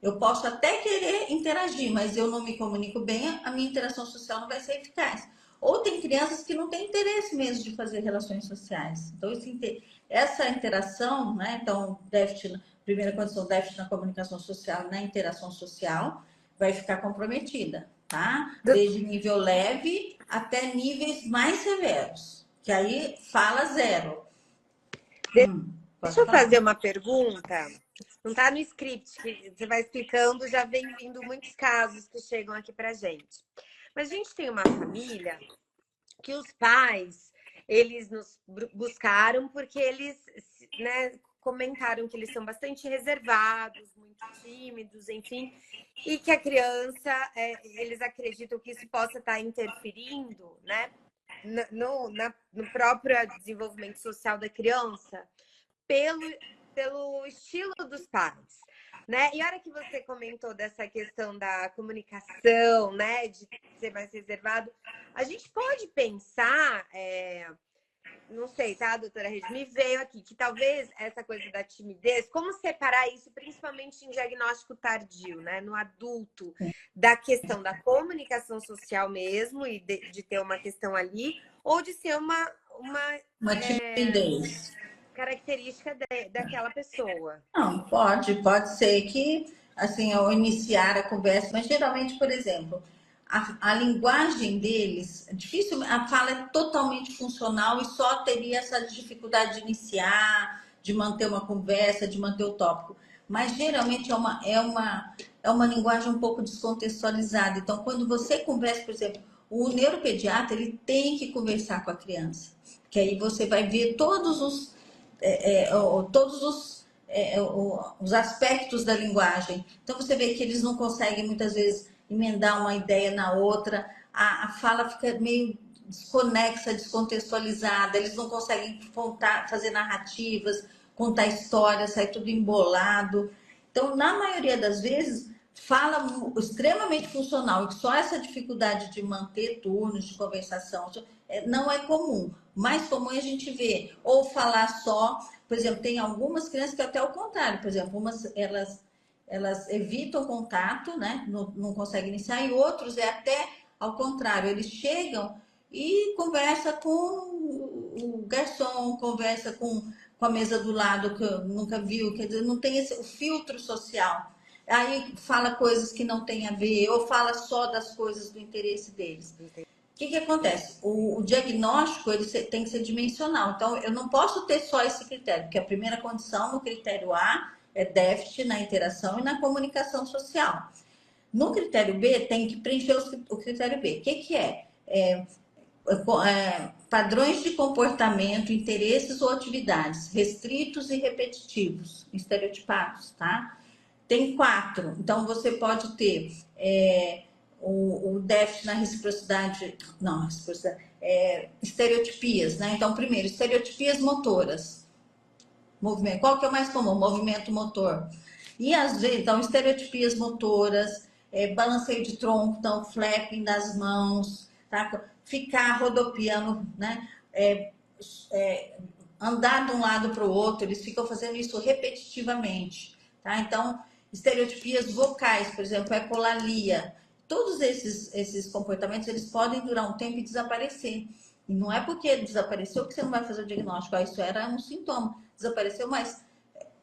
eu posso até querer interagir, mas eu não me comunico bem, a minha interação social não vai ser eficaz. Ou tem crianças que não têm interesse mesmo de fazer relações sociais. Então, essa interação, né? Então, primeira condição, déficit na comunicação social, na interação social, vai ficar comprometida, tá? Desde nível leve até níveis mais severos, que aí fala zero. Deixa eu fazer uma pergunta. Não está no script, que você vai explicando, já vem vindo muitos casos que chegam aqui pra gente. Mas a gente tem uma família que os pais, eles nos buscaram porque eles, né, comentaram que eles são bastante reservados, muito tímidos, enfim, e que a criança, eles acreditam que isso possa estar interferindo, né, no próprio desenvolvimento social da criança, pelo estilo dos pais. Né? E a hora que você comentou dessa questão da comunicação, né, de ser mais reservado, a gente pode pensar, não sei, tá, doutora Regi, me veio aqui que talvez essa coisa da timidez, como separar isso, principalmente em diagnóstico tardio, né, no adulto, da questão da comunicação social mesmo e de ter uma questão ali, ou de ser uma timidez. Característica daquela pessoa. Não, pode ser que, assim, ao iniciar a conversa, mas geralmente, por exemplo, a linguagem deles, difícil, a fala é totalmente funcional e só teria essa dificuldade de iniciar, de manter uma conversa, de manter o tópico. Mas geralmente é uma linguagem um pouco descontextualizada. Então, quando você conversa, por exemplo, o neuropediatra, ele tem que conversar com a criança, que aí você vai ver todos os aspectos da linguagem. Então, você vê que eles não conseguem, muitas vezes, emendar uma ideia na outra, a fala fica meio desconexa, descontextualizada, eles não conseguem fazer narrativas, contar histórias, sai tudo embolado. Então, na maioria das vezes, fala extremamente funcional, e só essa dificuldade de manter turnos de conversação não é comum. Mais comum é a gente ver, ou falar só, por exemplo, tem algumas crianças que até o contrário, por exemplo, elas evitam contato, né? Não conseguem iniciar, e outros é até ao contrário, eles chegam e conversam com o garçom conversa com a mesa do lado que nunca viu, quer dizer, não tem o filtro social. Aí fala coisas que não tem a ver, ou fala só das coisas do interesse deles. O que acontece? O diagnóstico tem que ser dimensional. Então, eu não posso ter só esse critério, porque a primeira condição no critério A é déficit na interação e na comunicação social. No critério B, tem que preencher o critério B. O que é? Padrões de comportamento, interesses ou atividades restritos e repetitivos, estereotipados, tá? Tem 4. Então, você pode ter o déficit na reciprocidade, não, reciprocidade, estereotipias, né? Então, primeiro, estereotipias motoras. Movimento. Qual que é o mais comum? Movimento motor. E às vezes, então, estereotipias motoras, balanceio de tronco, então, flapping das mãos, tá? Ficar rodopiando, né? Andar de um lado para o outro, eles ficam fazendo isso repetitivamente, tá? Então, estereotipias vocais, por exemplo, ecolalia. Todos esses comportamentos, eles podem durar um tempo e desaparecer. E não é porque desapareceu que você não vai fazer o diagnóstico. Isso era um sintoma. Desapareceu, mas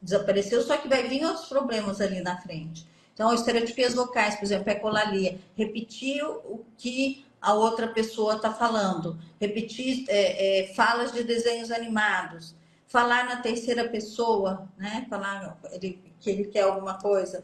desapareceu, só que vai vir outros problemas ali na frente. Então, estereotipias vocais, por exemplo, ecolalia. Repetir o que a outra pessoa está falando. Repetir falas de desenhos animados. Falar na terceira pessoa, né? Falar que ele quer alguma coisa.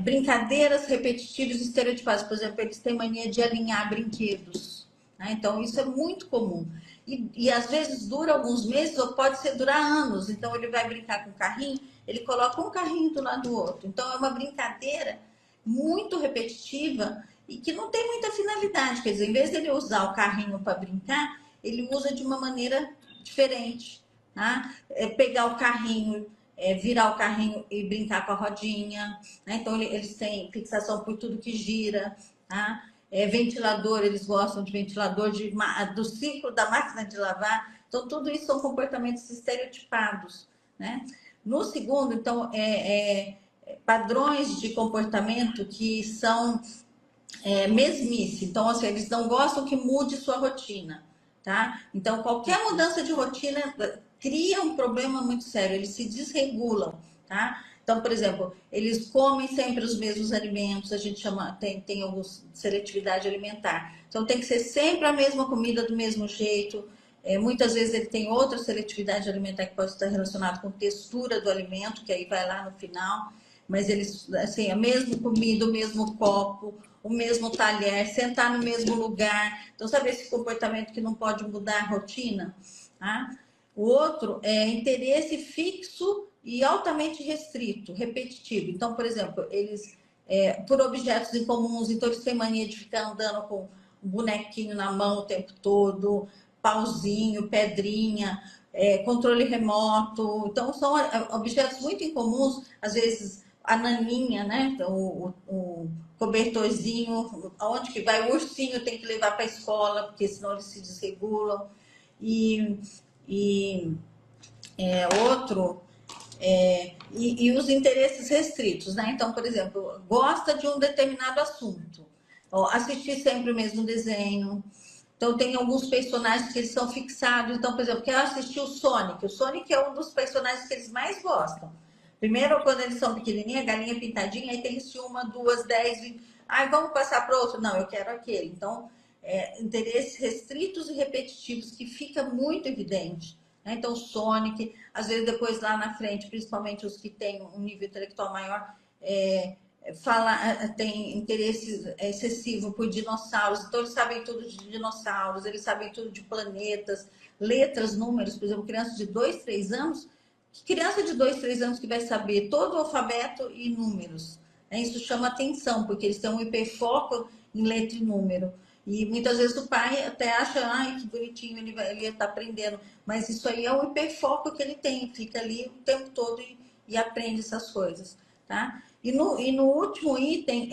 Brincadeiras repetitivas e estereotipadas. Por exemplo, eles têm mania de alinhar brinquedos. Né? Então, isso é muito comum. E às vezes dura alguns meses ou pode durar anos. Então, ele vai brincar com o carrinho, ele coloca um carrinho do lado do outro. Então, é uma brincadeira muito repetitiva e que não tem muita finalidade. Quer dizer, em vez dele usar o carrinho para brincar, ele usa de uma maneira diferente. Tá? Pegar o carrinho, virar o carrinho e brincar com a rodinha. Né? Então, eles têm fixação por tudo que gira. Tá? Ventilador, eles gostam de ventilador, do ciclo da máquina de lavar. Então, tudo isso são comportamentos estereotipados. Né? No segundo, então, padrões de comportamento que são mesmice. Então, assim, eles não gostam que mude sua rotina. Tá? Então, qualquer mudança de rotina cria um problema muito sério, eles se desregulam. Tá? Então, por exemplo, eles comem sempre os mesmos alimentos, a gente chama, tem alguns seletividade alimentar. Então, tem que ser sempre a mesma comida do mesmo jeito. Muitas vezes ele tem outra seletividade alimentar que pode estar relacionada com textura do alimento, que aí vai lá no final. Mas eles, assim, a mesma comida, o mesmo copo, o mesmo talher, sentar no mesmo lugar. Então, sabe esse comportamento que não pode mudar a rotina? Tá? O outro é interesse fixo e altamente restrito, repetitivo. Então, por exemplo, eles, por objetos incomuns, então eles têm mania de ficar andando com um bonequinho na mão o tempo todo, pauzinho, pedrinha, controle remoto. Então, são objetos muito incomuns, às vezes a naninha, né? Então, o cobertorzinho, aonde que vai, o ursinho tem que levar para a escola, porque senão eles se desregulam. E outro, e os interesses restritos, né? Então, por exemplo, gosta de um determinado assunto, assistir sempre o mesmo desenho. Então, tem alguns personagens que eles são fixados. Então, por exemplo, quer assistir o Sonic. O Sonic é um dos personagens que eles mais gostam. Primeiro, quando eles são pequenininhos, galinha pintadinha, aí tem uma, duas, 10, 20. Ai, vamos passar para outro? Não, eu quero aquele. Então, interesses restritos e repetitivos que fica muito evidente. Né? Então, Sonic, às vezes depois lá na frente, principalmente os que têm um nível intelectual maior, tem interesse excessivo por dinossauros. Então, eles sabem tudo de dinossauros, eles sabem tudo de planetas, letras, números. Por exemplo, crianças de 2, 3 anos, criança de 2, 3 anos que vai saber todo o alfabeto e números. Isso chama atenção, porque eles têm um hiperfoco em letra e número. E muitas vezes o pai até acha, ai, que bonitinho, ele está aprendendo. Mas isso aí é o hiperfoco que ele tem, fica ali o tempo todo e aprende essas coisas. Tá? E no último item,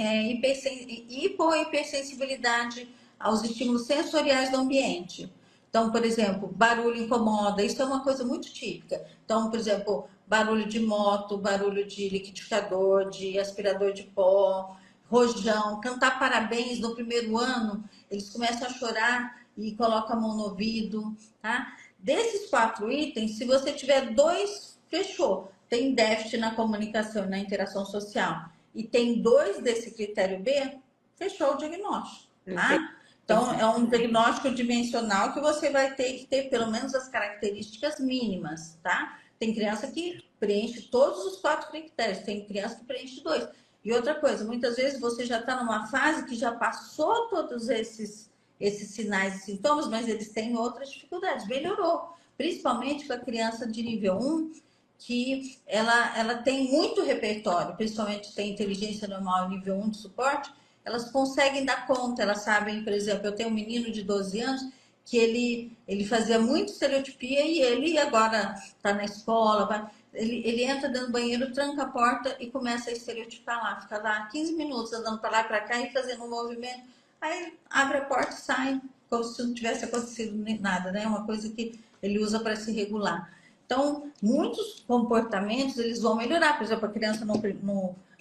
hipersensibilidade aos estímulos sensoriais do ambiente. Então, por exemplo, barulho incomoda, isso é uma coisa muito típica. Então, por exemplo, barulho de moto, barulho de liquidificador, de aspirador de pó, rojão, cantar parabéns no primeiro ano, eles começam a chorar e coloca a mão no ouvido, tá? Desses 4 itens, se você tiver 2, fechou. Tem déficit na comunicação e na interação social e tem 2 desse critério B, fechou o diagnóstico, tá? Então, é um diagnóstico dimensional que você vai ter que ter pelo menos as características mínimas, tá? Tem criança que preenche todos os 4 critérios, tem criança que preenche 2. E outra coisa, muitas vezes você já está numa fase que já passou todos esses sinais e sintomas, mas eles têm outras dificuldades. Melhorou, principalmente para a criança de nível 1, que ela tem muito repertório, principalmente tem inteligência normal nível 1 de suporte, elas conseguem dar conta, elas sabem, por exemplo, eu tenho um menino de 12 anos que ele fazia muito estereotipia e ele agora está na escola, ele entra dentro do banheiro, tranca a porta e começa a estereotipar lá, fica lá 15 minutos andando para lá e para cá e fazendo um movimento, aí abre a porta e sai, como se não tivesse acontecido nada, né? Uma coisa que ele usa para se regular. Então, muitos comportamentos eles vão melhorar. Por exemplo, a criança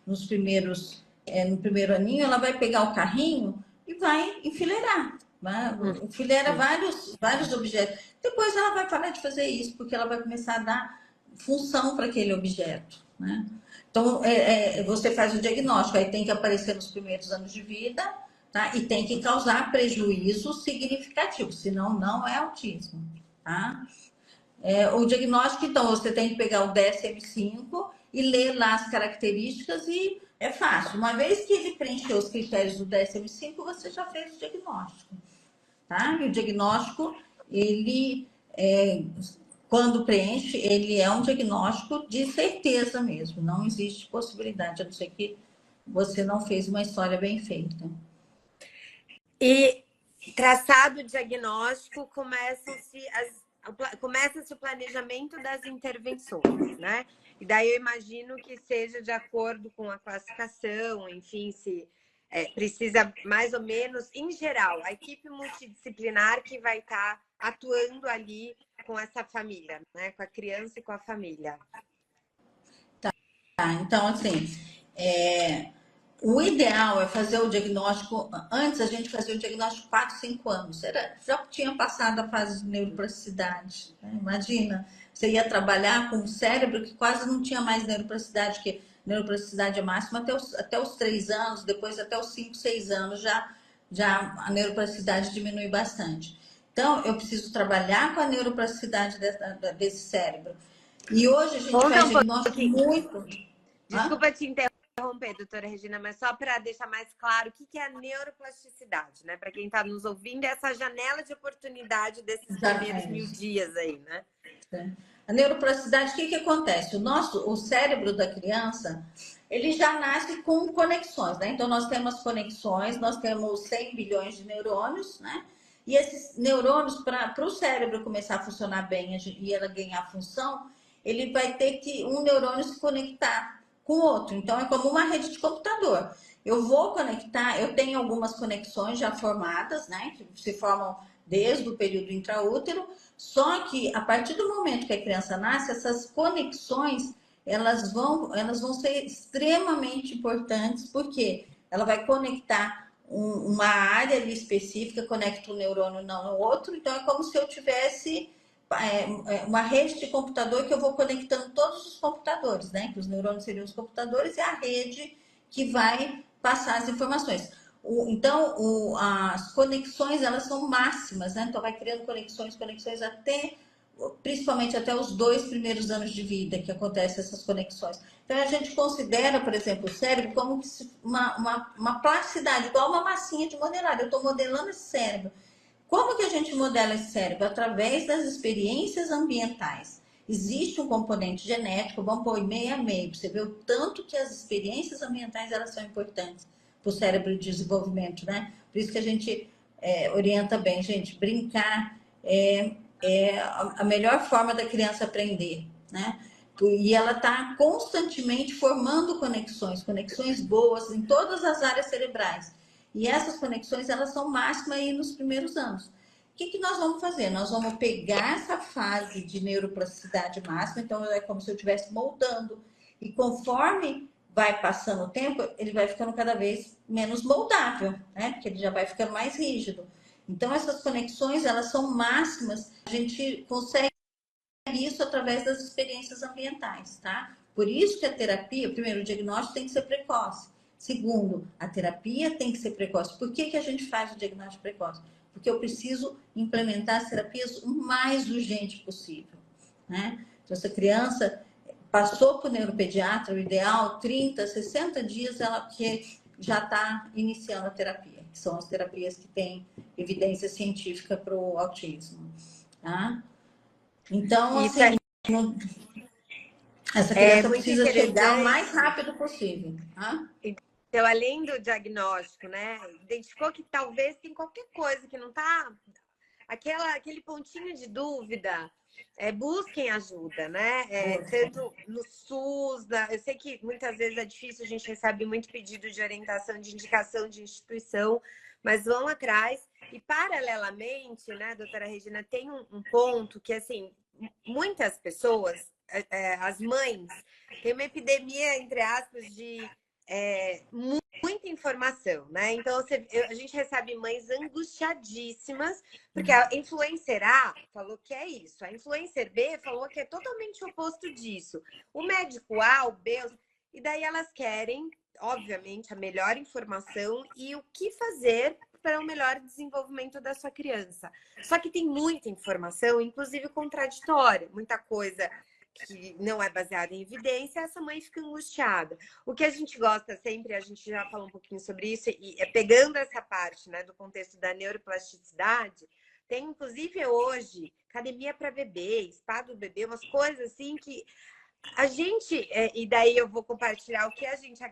nos primeiros, no primeiro aninho, ela vai pegar o carrinho e vai enfileirar. Né? Enfileira vários objetos. Depois ela vai parar de fazer isso, porque ela vai começar a dar função para aquele objeto. Né? Então, você faz o diagnóstico, aí tem que aparecer nos primeiros anos de vida, tá? E tem que causar prejuízo significativo, senão não é autismo. Tá? O diagnóstico, então, você tem que pegar o DSM-5 e ler lá as características e é fácil. Uma vez que ele preencheu os critérios do DSM-5, você já fez o diagnóstico, tá? E o diagnóstico, ele, quando preenche, ele é um diagnóstico de certeza mesmo. Não existe possibilidade, a não ser que você não fez uma história bem feita. E traçado o diagnóstico, começa-se o planejamento das intervenções, né? E daí eu imagino que seja de acordo com a classificação, enfim, se precisa mais ou menos, em geral, a equipe multidisciplinar que vai estar atuando ali com essa família, né? Com a criança e com a família. Tá, então, assim, o ideal é fazer o diagnóstico. Antes a gente fazia o diagnóstico 4, 5 anos. Já tinha passado a fase de neuroplasticidade. Né? Imagina, você ia trabalhar com um cérebro que quase não tinha mais neuroplasticidade, que neuroplasticidade é máxima até os 3 anos, depois até os 5, 6 anos já a neuroplasticidade diminui bastante. Então, eu preciso trabalhar com a neuroplasticidade desse cérebro. E hoje a gente faz diagnóstico muito. Desculpa te interromper, doutora Regina, mas só para deixar mais claro o que é a neuroplasticidade, né? Para quem está nos ouvindo, é essa janela de oportunidade desses primeiros 1000 dias aí, né? A neuroplasticidade, o que acontece? O cérebro da criança, ele já nasce com conexões, né? Então, nós temos conexões, nós temos 100 bilhões de neurônios, né? E esses neurônios, para o cérebro começar a funcionar bem e ela ganhar função, ele vai ter que um neurônio se conectar com o outro. Então, é como uma rede de computador. Eu vou conectar, eu tenho algumas conexões já formadas, né? Que se formam desde o período intraútero, só que a partir do momento que a criança nasce, essas conexões, elas vão ser extremamente importantes, porque ela vai conectar uma área ali específica, conecta um neurônio não no outro, então é como se eu tivesse uma rede de computador que eu vou conectando todos os computadores, né? Que os neurônios seriam os computadores e a rede que vai passar as informações. Então, as conexões, elas são máximas, né? Então, vai criando conexões até, principalmente até os 2 primeiros anos de vida que acontecem essas conexões. Então, a gente considera, por exemplo, o cérebro como uma plasticidade, igual uma massinha de modelar. Eu estou modelando esse cérebro. Como que a gente modela esse cérebro? Através das experiências ambientais. Existe um componente genético, vamos pôr meio a meio, para você ver o tanto que as experiências ambientais elas são importantes para o cérebro de desenvolvimento, né? Por isso que a gente orienta bem, gente, brincar é a melhor forma da criança aprender, né? E ela está constantemente formando conexões boas em todas as áreas cerebrais. E essas conexões, elas são máximas aí nos primeiros anos. O que nós vamos fazer? Nós vamos pegar essa fase de neuroplasticidade máxima, então é como se eu estivesse moldando. E conforme vai passando o tempo, ele vai ficando cada vez menos moldável, né? Porque ele já vai ficando mais rígido. Então, essas conexões, elas são máximas, a gente consegue isso através das experiências ambientais, tá? Por isso que a terapia, primeiro, o diagnóstico tem que ser precoce. Segundo, a terapia tem que ser precoce. Por que a gente faz o diagnóstico precoce? Porque eu preciso implementar as terapias o mais urgente possível, né? Então, essa criança passou para o neuropediatra, o ideal, 30, 60 dias, ela que já está iniciando a terapia, que são as terapias que têm evidência científica para o autismo, tá? Então, Isso assim, essa é criança muito precisa chegar o mais interessante. rápido possível, tá? Então, além do diagnóstico, né, identificou que talvez tem qualquer coisa que não tá aquele pontinho de dúvida, busquem ajuda, né? Tanto no SUS, eu sei que muitas vezes é difícil, a gente recebe muito pedido de orientação, de indicação de instituição, mas vão atrás. E paralelamente, né, doutora Regina, tem um ponto que, assim, muitas pessoas, as mães, tem uma epidemia, entre aspas, de muita informação, né? Então, a gente recebe mães angustiadíssimas, porque a influencer A falou que é isso, a influencer B falou que é totalmente o oposto disso. O médico A, o B, e daí elas querem, obviamente, a melhor informação e o que fazer para o melhor desenvolvimento da sua criança. Só que tem muita informação, inclusive contraditória, muita coisa que não é baseada em evidência, essa mãe fica angustiada. O que a gente gosta sempre, a gente já falou um pouquinho sobre isso, e pegando essa parte, né, do contexto da neuroplasticidade, tem inclusive hoje academia para bebê, spa do bebê, umas coisas assim que a gente, e daí eu vou compartilhar o que a gente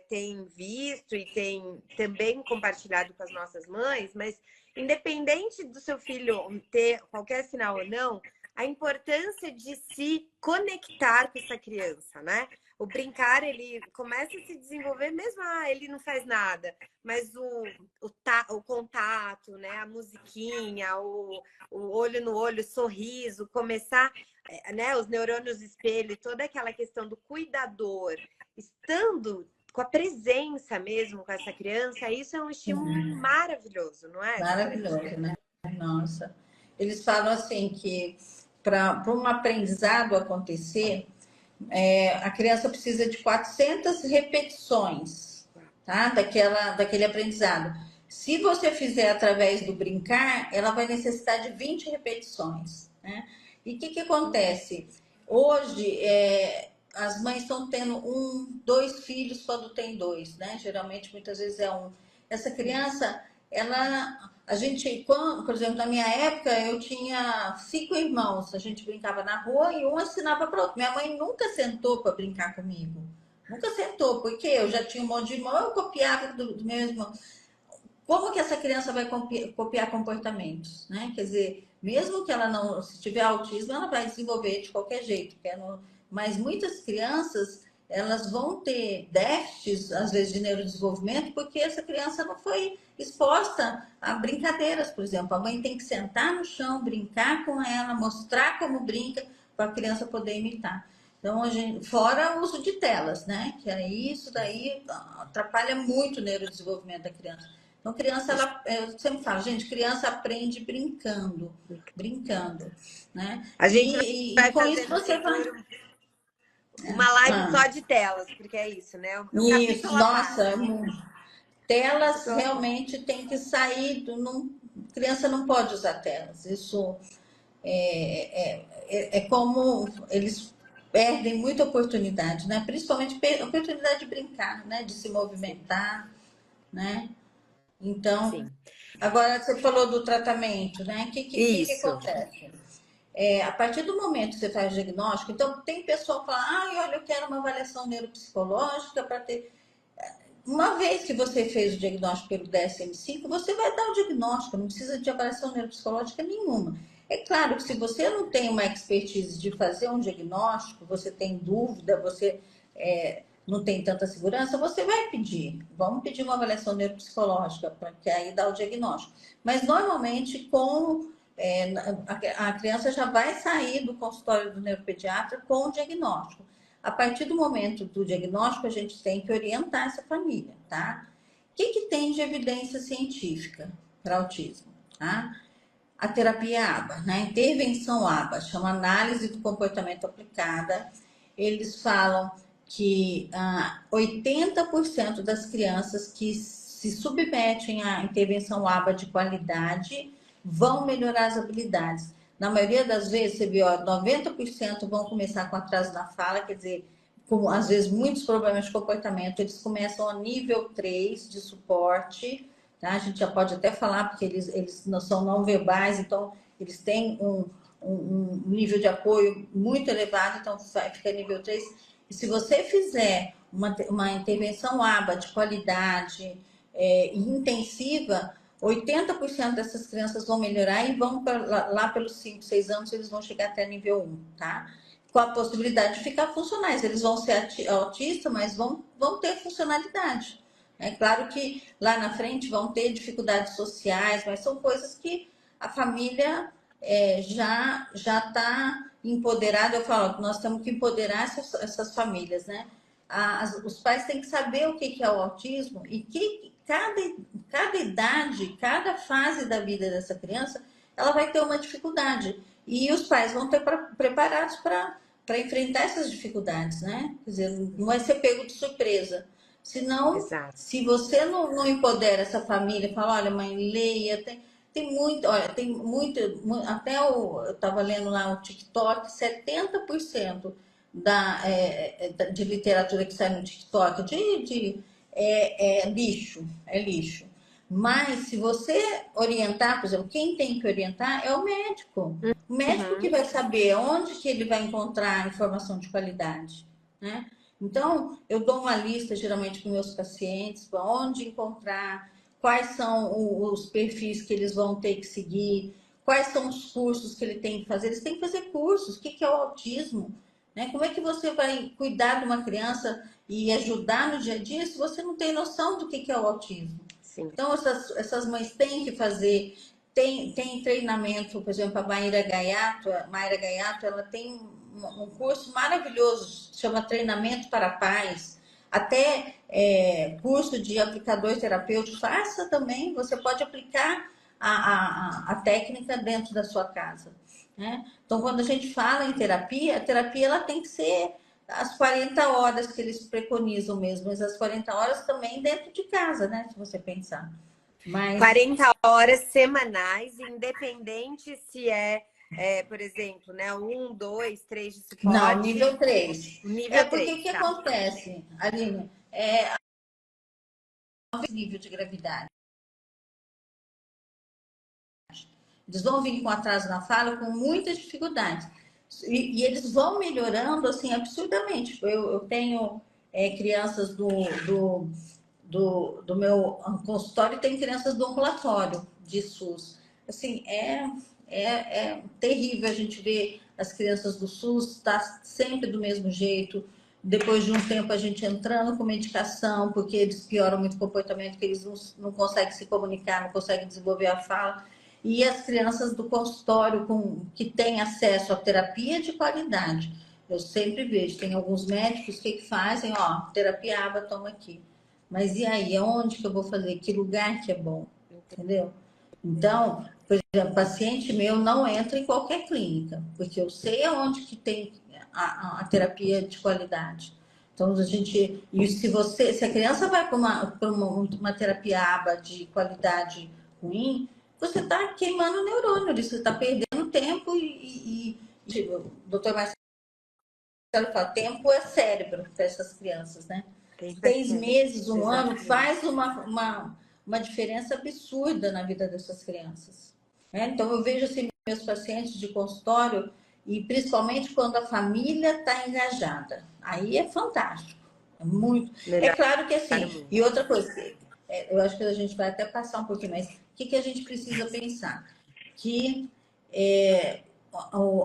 tem visto e tem também compartilhado com as nossas mães, mas independente do seu filho ter qualquer sinal ou não, a importância de se conectar com essa criança, né? O brincar, ele começa a se desenvolver mesmo, ele não faz nada, mas o contato, né? A musiquinha, o olho no olho, o sorriso, começar, né? Os neurônios espelho, toda aquela questão do cuidador, estando com a presença mesmo com essa criança, isso é um estímulo maravilhoso, não é, doutora Maravilhoso, Regina? né? Nossa. Eles falam assim que para um aprendizado acontecer, a criança precisa de 400 repetições, tá? Daquele aprendizado. Se você fizer através do brincar, ela vai necessitar de 20 repetições, né? E o que acontece? Hoje, as mães estão tendo dois filhos quando tem dois, né? Geralmente, muitas vezes é um. Essa criança, a gente, por exemplo, na minha época, eu tinha 5 irmãos. A gente brincava na rua e um ensinava para outro. Minha mãe nunca sentou para brincar comigo. Nunca sentou, porque eu já tinha um monte de irmão, eu copiava do meu irmão. Como que essa criança vai copiar comportamentos, né? Quer dizer, mesmo que ela não, se tiver autismo, ela vai desenvolver de qualquer jeito. Mas muitas crianças, elas vão ter déficits, às vezes, de neurodesenvolvimento, porque essa criança não foi exposta a brincadeiras, por exemplo. A mãe tem que sentar no chão, brincar com ela, mostrar como brinca, para a criança poder imitar. Então, fora o uso de telas, né? Que aí isso daí atrapalha muito o neurodesenvolvimento da criança. Então, criança, eu sempre falo, gente, criança aprende brincando, brincando, né? A gente E vai com fazer isso no você vai. futuro uma live Ah, só de telas, porque é isso, né? É um isso, capítulo à nossa, parte. telas Capítulo à parte. realmente tem que sair criança não pode usar telas. Isso é como eles perdem muita oportunidade, né? Principalmente oportunidade de brincar, né? De se Sim, movimentar, né? Então, sim. agora você falou do tratamento, né? O que Isso. acontece? A partir do momento que você faz o diagnóstico, então tem pessoa que fala, olha, eu quero uma avaliação neuropsicológica para ter. Uma vez que você fez o diagnóstico pelo DSM-5, você vai dar o diagnóstico, não precisa de avaliação neuropsicológica nenhuma. É claro que se você não tem uma expertise de fazer um diagnóstico, você tem dúvida, você não tem tanta segurança, você vai pedir. Vamos pedir uma avaliação neuropsicológica, para que aí dá o diagnóstico. Mas normalmente a criança já vai sair do consultório do neuropediatra com o diagnóstico. A partir do momento do diagnóstico, a gente tem que orientar essa família, tá? O que tem de evidência científica para autismo? tá? A terapia ABA, né? Intervenção ABA, chama Análise do Comportamento Aplicada. Eles falam que 80% das crianças que se submetem à intervenção ABA de qualidade vão melhorar as habilidades. Na maioria das vezes, você viu, 90% vão começar com atraso na fala, quer dizer, com, às vezes, muitos problemas de comportamento, eles começam a nível 3 de suporte, tá? A gente já pode até falar, porque eles não são não verbais, então eles têm um nível de apoio muito elevado, então fica nível 3. E se você fizer uma intervenção ABA de qualidade intensiva, 80% dessas crianças vão melhorar e vão lá pelos 5, 6 anos, eles vão chegar até nível 1, tá? Com a possibilidade de ficar funcionais. Eles vão ser autistas, mas vão ter funcionalidade. É claro que lá na frente vão ter dificuldades sociais, mas são coisas que a família já está empoderada. Eu falo que nós temos que empoderar essas famílias, né? Os pais têm que saber o que é o autismo e que cada idade, cada fase da vida dessa criança, ela vai ter uma dificuldade. E os pais vão ter preparados para enfrentar essas dificuldades, né? Quer dizer, não vai ser pego de surpresa. Senão, Exato. se você não empodera essa família, fala, olha, mãe, leia, tem muito, olha, tem muito, até eu estava lendo lá o TikTok, 70% de literatura que sai no TikTok é lixo, é lixo. Mas se você orientar, por exemplo, quem tem que orientar é o médico. O médico que vai saber onde que ele vai encontrar informação de qualidade, né? Então, eu dou uma lista, geralmente, para meus pacientes, para onde encontrar, quais são os perfis que eles vão ter que seguir, quais são os cursos que ele tem que fazer. Eles têm que fazer cursos. O que é o autismo? Né? Como é que você vai cuidar de uma criança e ajudar no dia a dia se você não tem noção do que é o autismo? Sim. Então, essas mães têm que fazer. Tem treinamento, por exemplo, a Mayra Gaiato, ela tem um curso maravilhoso, chama Treinamento para Pais, até curso de aplicador terapêutico, faça também, você pode aplicar a técnica dentro da sua casa, né? Então, quando a gente fala em terapia, a terapia ela tem que ser as 40 horas que eles preconizam mesmo, mas as 40 horas também dentro de casa, né? Se você pensar. Mas 40 horas semanais, independente se por exemplo, né, 1, 2, 3 de não, suporte, nível 3. nível Porque 3, o que tá? acontece, Aline? Nível de gravidade. Eles vão vir com atraso na fala, com muitas dificuldades. E eles vão melhorando, assim, absurdamente. Eu tenho crianças do meu consultório e tem crianças do ambulatório de SUS. Assim, é terrível a gente ver as crianças do SUS, está sempre do mesmo jeito. Depois de um tempo a gente entrando com medicação, porque eles pioram muito o comportamento, que eles não conseguem se comunicar, não conseguem desenvolver a fala. E as crianças do consultório que têm acesso à terapia de qualidade. Eu sempre vejo, tem alguns médicos que fazem, ó, terapia ABA, toma aqui. Mas e aí, aonde que eu vou fazer? Que lugar que é bom? Entendeu? Então, por exemplo, paciente meu não entra em qualquer clínica, porque eu sei aonde que tem a terapia de qualidade. Então, e se a criança vai para uma terapia ABA de qualidade ruim, você está queimando o neurônio, você está perdendo tempo tipo, o doutor Marcelo fala, tempo é cérebro para essas crianças, né? 6 meses, um ano, faz uma diferença absurda na vida dessas crianças. Né? Então, eu vejo assim, meus pacientes de consultório, e principalmente quando a família está engajada. Aí é fantástico. É muito. É claro que assim, e outra coisa, eu acho que a gente vai até passar um pouquinho mais. O que a gente precisa pensar? Que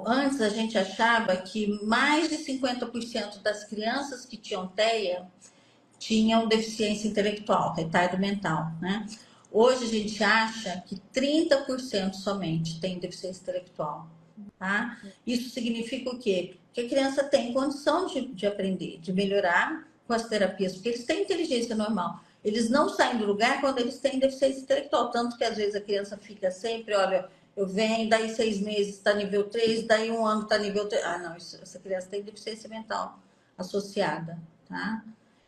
antes a gente achava que mais de 50% das crianças que tinham TEA tinham deficiência intelectual, retardo mental, né? Hoje a gente acha que 30% somente tem deficiência intelectual, tá? Isso significa o quê? Que a criança tem condição de aprender, de melhorar com as terapias, porque eles têm inteligência normal. eles não saem do lugar quando eles têm deficiência intelectual. Tanto que às vezes a criança fica sempre, olha, eu venho, daí 6 meses está nível 3, daí um ano está nível 3. Ah, não, essa criança tem deficiência mental associada, tá?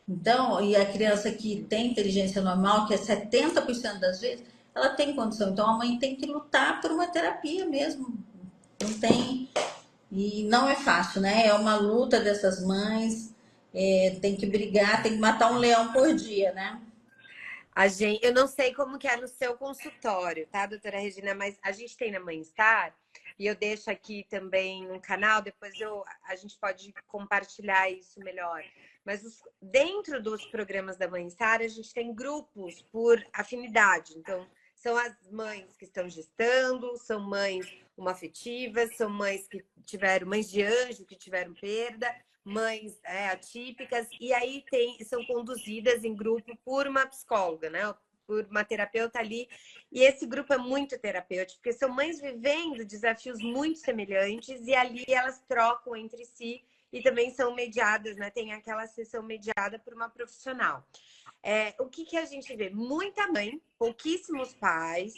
Então, e a criança que tem inteligência normal, que é 70% das vezes, ela tem condição. Então, a mãe tem que lutar por uma terapia mesmo. Não tem. E não é fácil, né? É uma luta dessas mães. Tem que brigar, tem que matar um leão por dia, né? Eu não sei como que é no seu consultório, tá, doutora Regina? Mas a gente tem na Mãe-Star, e eu deixo aqui também no canal, depois a gente pode compartilhar isso melhor. Mas dentro dos programas da Mãe-Star, a gente tem grupos por afinidade. Então, são as mães que estão gestando, são mães homoafetivas, são mães que tiveram, mães de anjo que tiveram perda, mães atípicas, e aí são conduzidas em grupo por uma psicóloga, né? Por uma terapeuta ali. E esse grupo é muito terapêutico, porque são mães vivendo desafios muito semelhantes e ali elas trocam entre si e também são mediadas, né? Tem aquela sessão mediada por uma profissional. O que a gente vê? Muita mãe, pouquíssimos pais,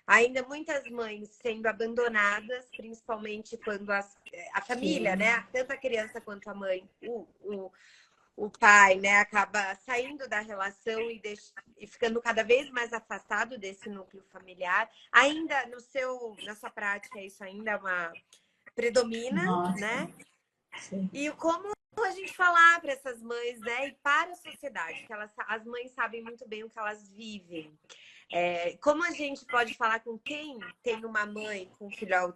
ainda muitas mães sendo abandonadas, principalmente quando a família, Sim. né? Tanto a criança quanto a mãe, o pai, né? Acaba saindo da relação e ficando cada vez mais afastado desse núcleo familiar. Ainda na sua prática, isso ainda é predomina, Nossa. né? Sim. E como a gente falar para essas mães, né? E para a sociedade, que as mães sabem muito bem o que elas vivem. Como a gente pode falar com quem tem uma mãe com filho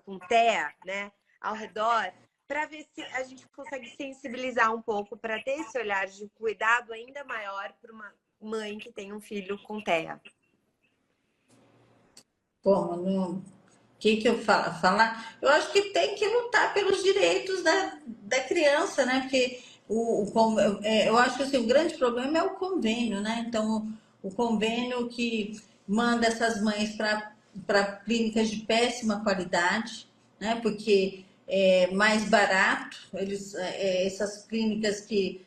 com TEA, né, ao redor, para ver se a gente consegue sensibilizar um pouco para ter esse olhar de cuidado ainda maior para uma mãe que tem um filho com TEA. Como? Não... que eu falo? Falar? Eu acho que tem que lutar pelos direitos da criança, né? Porque eu acho que assim, o grande problema é o convênio, né? Então, o convênio que manda essas mães para clínicas de péssima qualidade, né? Porque é mais barato, essas clínicas que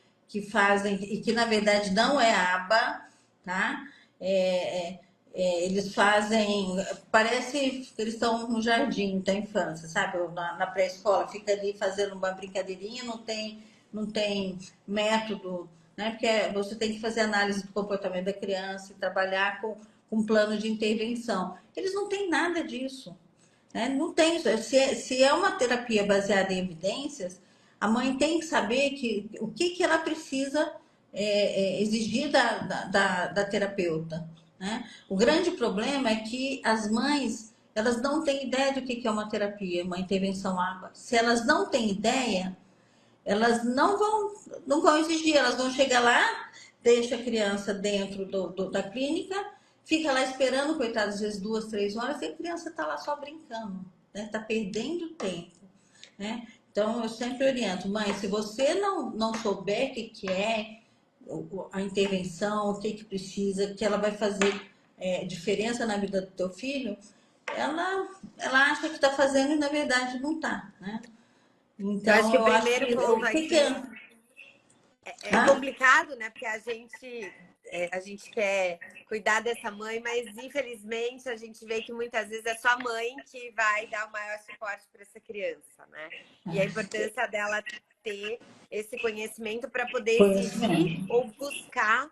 fazem, e que na verdade não é aba, tá? É, é, eles fazem, parece que eles estão no jardim da infância, sabe? Na pré-escola, fica ali fazendo uma brincadeirinha, não tem método, né? Porque você tem que fazer análise do comportamento da criança e trabalhar com um plano de intervenção. Eles não têm nada disso, né? Não tem. Se é uma terapia baseada em evidências, a mãe tem que saber o que ela precisa exigir da terapeuta, né? O grande problema é que as mães elas não têm ideia do que é uma terapia, uma intervenção água. Se elas não têm ideia, elas não vão exigir, elas vão chegar lá, deixa a criança dentro da clínica, fica lá esperando, coitada, às vezes 2, 3 horas, e a criança está lá só brincando, né? Está perdendo tempo, né? Então, eu sempre oriento, mãe, se você não souber o que é a intervenção, o que precisa, que ela vai fazer diferença na vida do teu filho, ela acha que está fazendo e na verdade não está, né? Eu acho Então, que o eu acho primeiro que ponto o que é. aqui é Hã? complicado, né? Porque a gente quer cuidar dessa mãe, mas infelizmente a gente vê que muitas vezes é só a mãe que vai dar o maior suporte para essa criança, né? E a importância dela ter esse conhecimento para poder exigir Conhecimento. ou buscar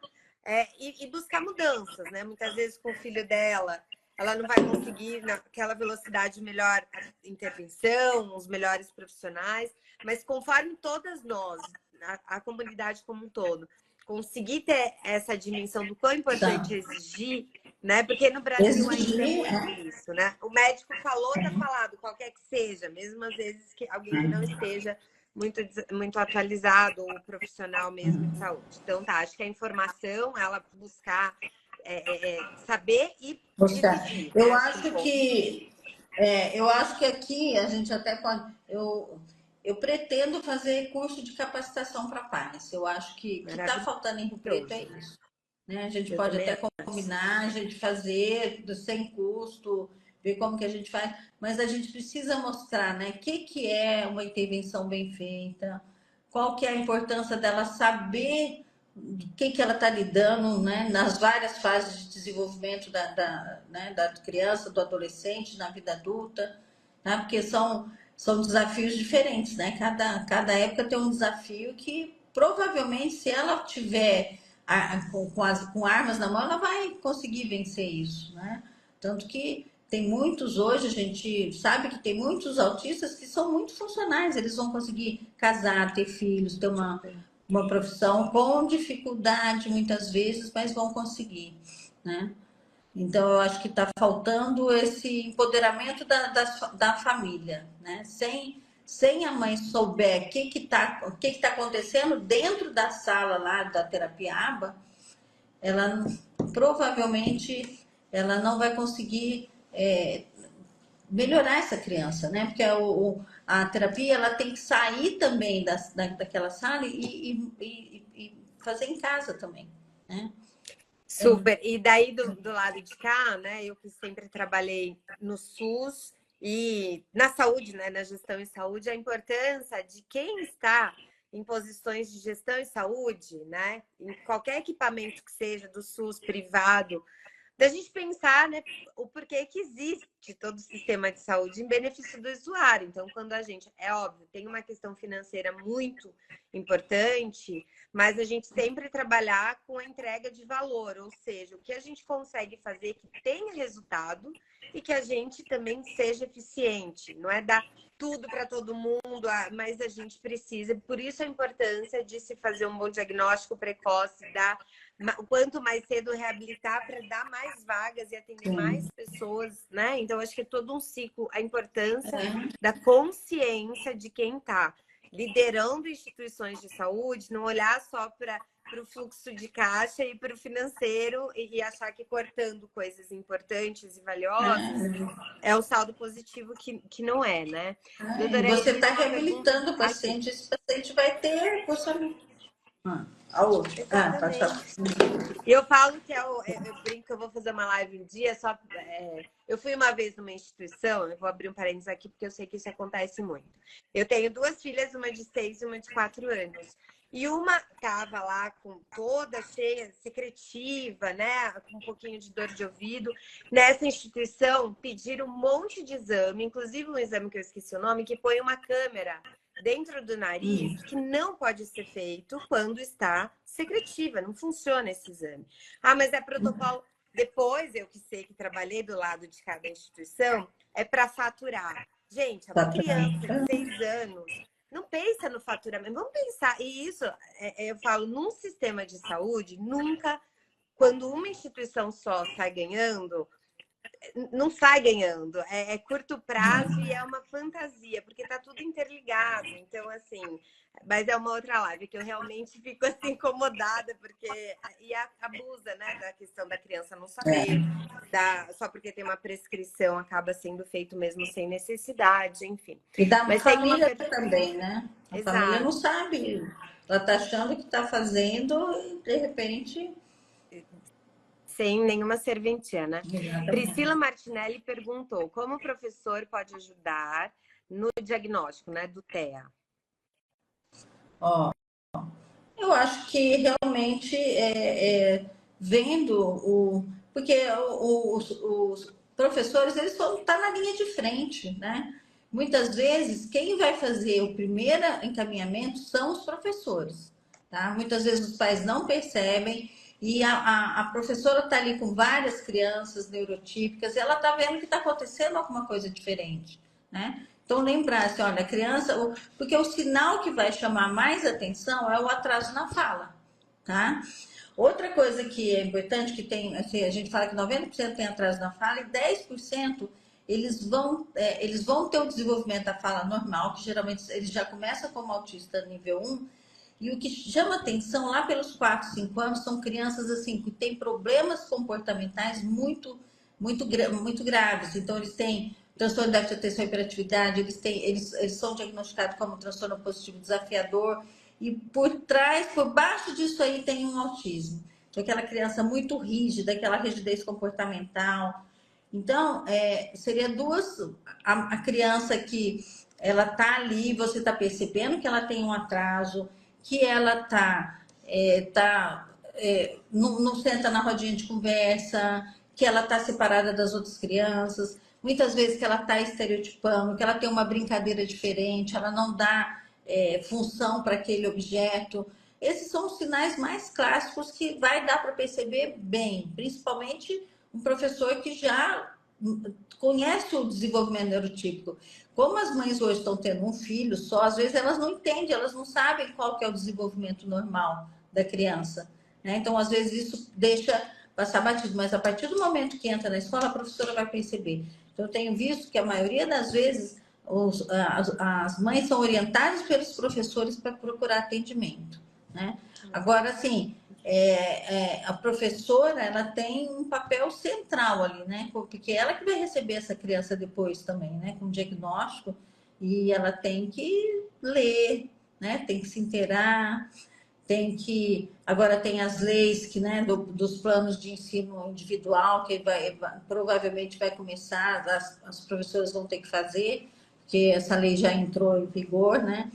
e buscar mudanças, né? Muitas vezes com o filho dela, ela não vai conseguir naquela velocidade melhor a intervenção, os melhores profissionais, mas conforme todas nós, a comunidade como um todo, conseguir ter essa dimensão do quão Tá. importante é exigir, né? Porque no Brasil ainda é Exigir, muito isso, né? O médico falou, tá falado, qualquer que seja, mesmo às vezes que alguém que não esteja muito atualizado ou profissional mesmo de saúde. Então, tá, acho que a informação, ela buscar saber e buscar. exigir, né? Eu Acho que um acho pouco. que eu acho que aqui a gente até pode. Eu pretendo fazer curso de capacitação para pais. Eu acho que está faltando em Rio Preto é Maravilhoso. isso, né? A gente Eu pode também até acho. combinar, a gente fazer sem custo, ver como que a gente faz, mas a gente precisa mostrar, né? O que é uma intervenção bem feita, qual que é a importância dela saber que ela está lidando, né, nas várias fases de desenvolvimento né, da criança, do adolescente, na vida adulta, né, porque são desafios diferentes, né? Cada época tem um desafio que provavelmente, se ela tiver com armas na mão, ela vai conseguir vencer isso, né? Tanto que tem muitos hoje, a gente sabe que tem muitos autistas que são muito funcionais, eles vão conseguir casar, ter filhos, ter uma profissão com dificuldade muitas vezes, mas vão conseguir, né? Então, eu acho que está faltando esse empoderamento da família, né? Sem a mãe souber o que tá acontecendo dentro da sala lá da terapia ABA, ela provavelmente ela não vai conseguir melhorar essa criança, né? Porque a terapia ela tem que sair também daquela sala e fazer em casa também, né? Super. E daí do lado de cá, né? Eu que sempre trabalhei no SUS e na saúde, né? Na gestão em saúde, a importância de quem está em posições de gestão em saúde, né? Em qualquer equipamento que seja do SUS privado, da gente pensar, né, o porquê que existe todo o sistema de saúde em benefício do usuário. Então, quando a gente, é óbvio, tem uma questão financeira muito importante, mas a gente sempre trabalhar com a entrega de valor, ou seja, o que a gente consegue fazer que tenha resultado e que a gente também seja eficiente. Não é dar tudo para todo mundo, mas a gente precisa, por isso a importância de se fazer um bom diagnóstico precoce, dar quanto mais cedo reabilitar para dar mais vagas e atender mais Sim. pessoas, né? Então, acho que é todo um ciclo, a importância É. da consciência de quem está liderando instituições de saúde, não olhar só para o fluxo de caixa e para o financeiro e achar que cortando coisas importantes e valiosas é o saldo positivo que não é, né? E Doutora você está Regina, uma pergunta reabilitando o aqui. paciente, esse paciente vai ter possamento. A outra. Pode falar. Exatamente. E eu falo que eu brinco que eu vou fazer uma live um dia, eu fui uma vez numa instituição, eu vou abrir um parênteses aqui porque eu sei que isso acontece muito. Eu tenho duas filhas, uma de 6 e uma de 4 anos. E uma estava lá com toda cheia, secretiva, né? Com um pouquinho de dor de ouvido. Nessa instituição, pediram um monte de exame, inclusive um exame que eu esqueci o nome, que põe uma câmera dentro do nariz que não pode ser feito quando está secretiva, não funciona esse exame. Ah, mas é protocolo. Depois, eu que sei que trabalhei do lado de cada instituição, é para faturar. Gente, é uma criança de 6 anos, não pensa no faturamento, vamos pensar. E isso, eu falo, num sistema de saúde, nunca, quando uma instituição só sai ganhando, não sai ganhando, é curto prazo e é uma fantasia, porque está tudo interligado. Então, assim, mas é uma outra live que eu realmente fico assim incomodada, porque abusa, né, da questão da criança não saber, só porque tem uma prescrição acaba sendo feito mesmo sem necessidade, enfim. E da Mas tem uma família também, né? A família não Exato. sabe. Ela está achando que está fazendo e, de repente. Sem nenhuma serventia, né? Exatamente. Priscila Martinelli perguntou como o professor pode ajudar no diagnóstico, né, do TEA. Ó, eu acho que realmente vendo porque os professores eles vão estar na linha de frente, né? Muitas vezes quem vai fazer o primeiro encaminhamento são os professores, tá? Muitas vezes os pais não percebem e a professora está ali com várias crianças neurotípicas e ela está vendo que está acontecendo alguma coisa diferente, né? Então, lembrar assim, olha, a criança, porque o sinal que vai chamar mais atenção é o atraso na fala, tá? Outra coisa que é importante, que tem, assim, a gente fala que 90% tem atraso na fala e 10% eles vão ter o desenvolvimento da fala normal, que geralmente eles já começam como autista nível 1, e o que chama atenção lá pelos 4, 5 anos são crianças assim que têm problemas comportamentais muito graves. Então, eles têm transtorno de déficit de atenção e hiperatividade, eles são diagnosticados como transtorno positivo desafiador, e por baixo disso aí tem um autismo. Então, aquela criança muito rígida, aquela rigidez comportamental. Então, seria a criança que ela tá ali, você está percebendo que ela tem um atraso, que ela está não senta na rodinha de conversa, que ela está separada das outras crianças, muitas vezes que ela está estereotipando, que ela tem uma brincadeira diferente, ela não dá função para aquele objeto. Esses são os sinais mais clássicos que vai dar para perceber bem, principalmente um professor que já conhece o desenvolvimento neurotípico. Como as mães hoje estão tendo um filho só, às vezes elas não entendem, elas não sabem qual que é o desenvolvimento normal da criança, né? Então, às vezes, isso deixa passar batido, mas a partir do momento que entra na escola, a professora vai perceber. Então, eu tenho visto que a maioria das vezes as mães são orientadas pelos professores para procurar atendimento, né? Agora, assim, a professora, ela tem um papel central ali, né? Porque ela que vai receber essa criança depois também, né? Com diagnóstico, e ela tem que ler, né? Tem que se inteirar, tem que. Agora tem as leis que, né, dos planos de ensino individual, que provavelmente vai começar, as professoras vão ter que fazer, porque essa lei já entrou em vigor, né?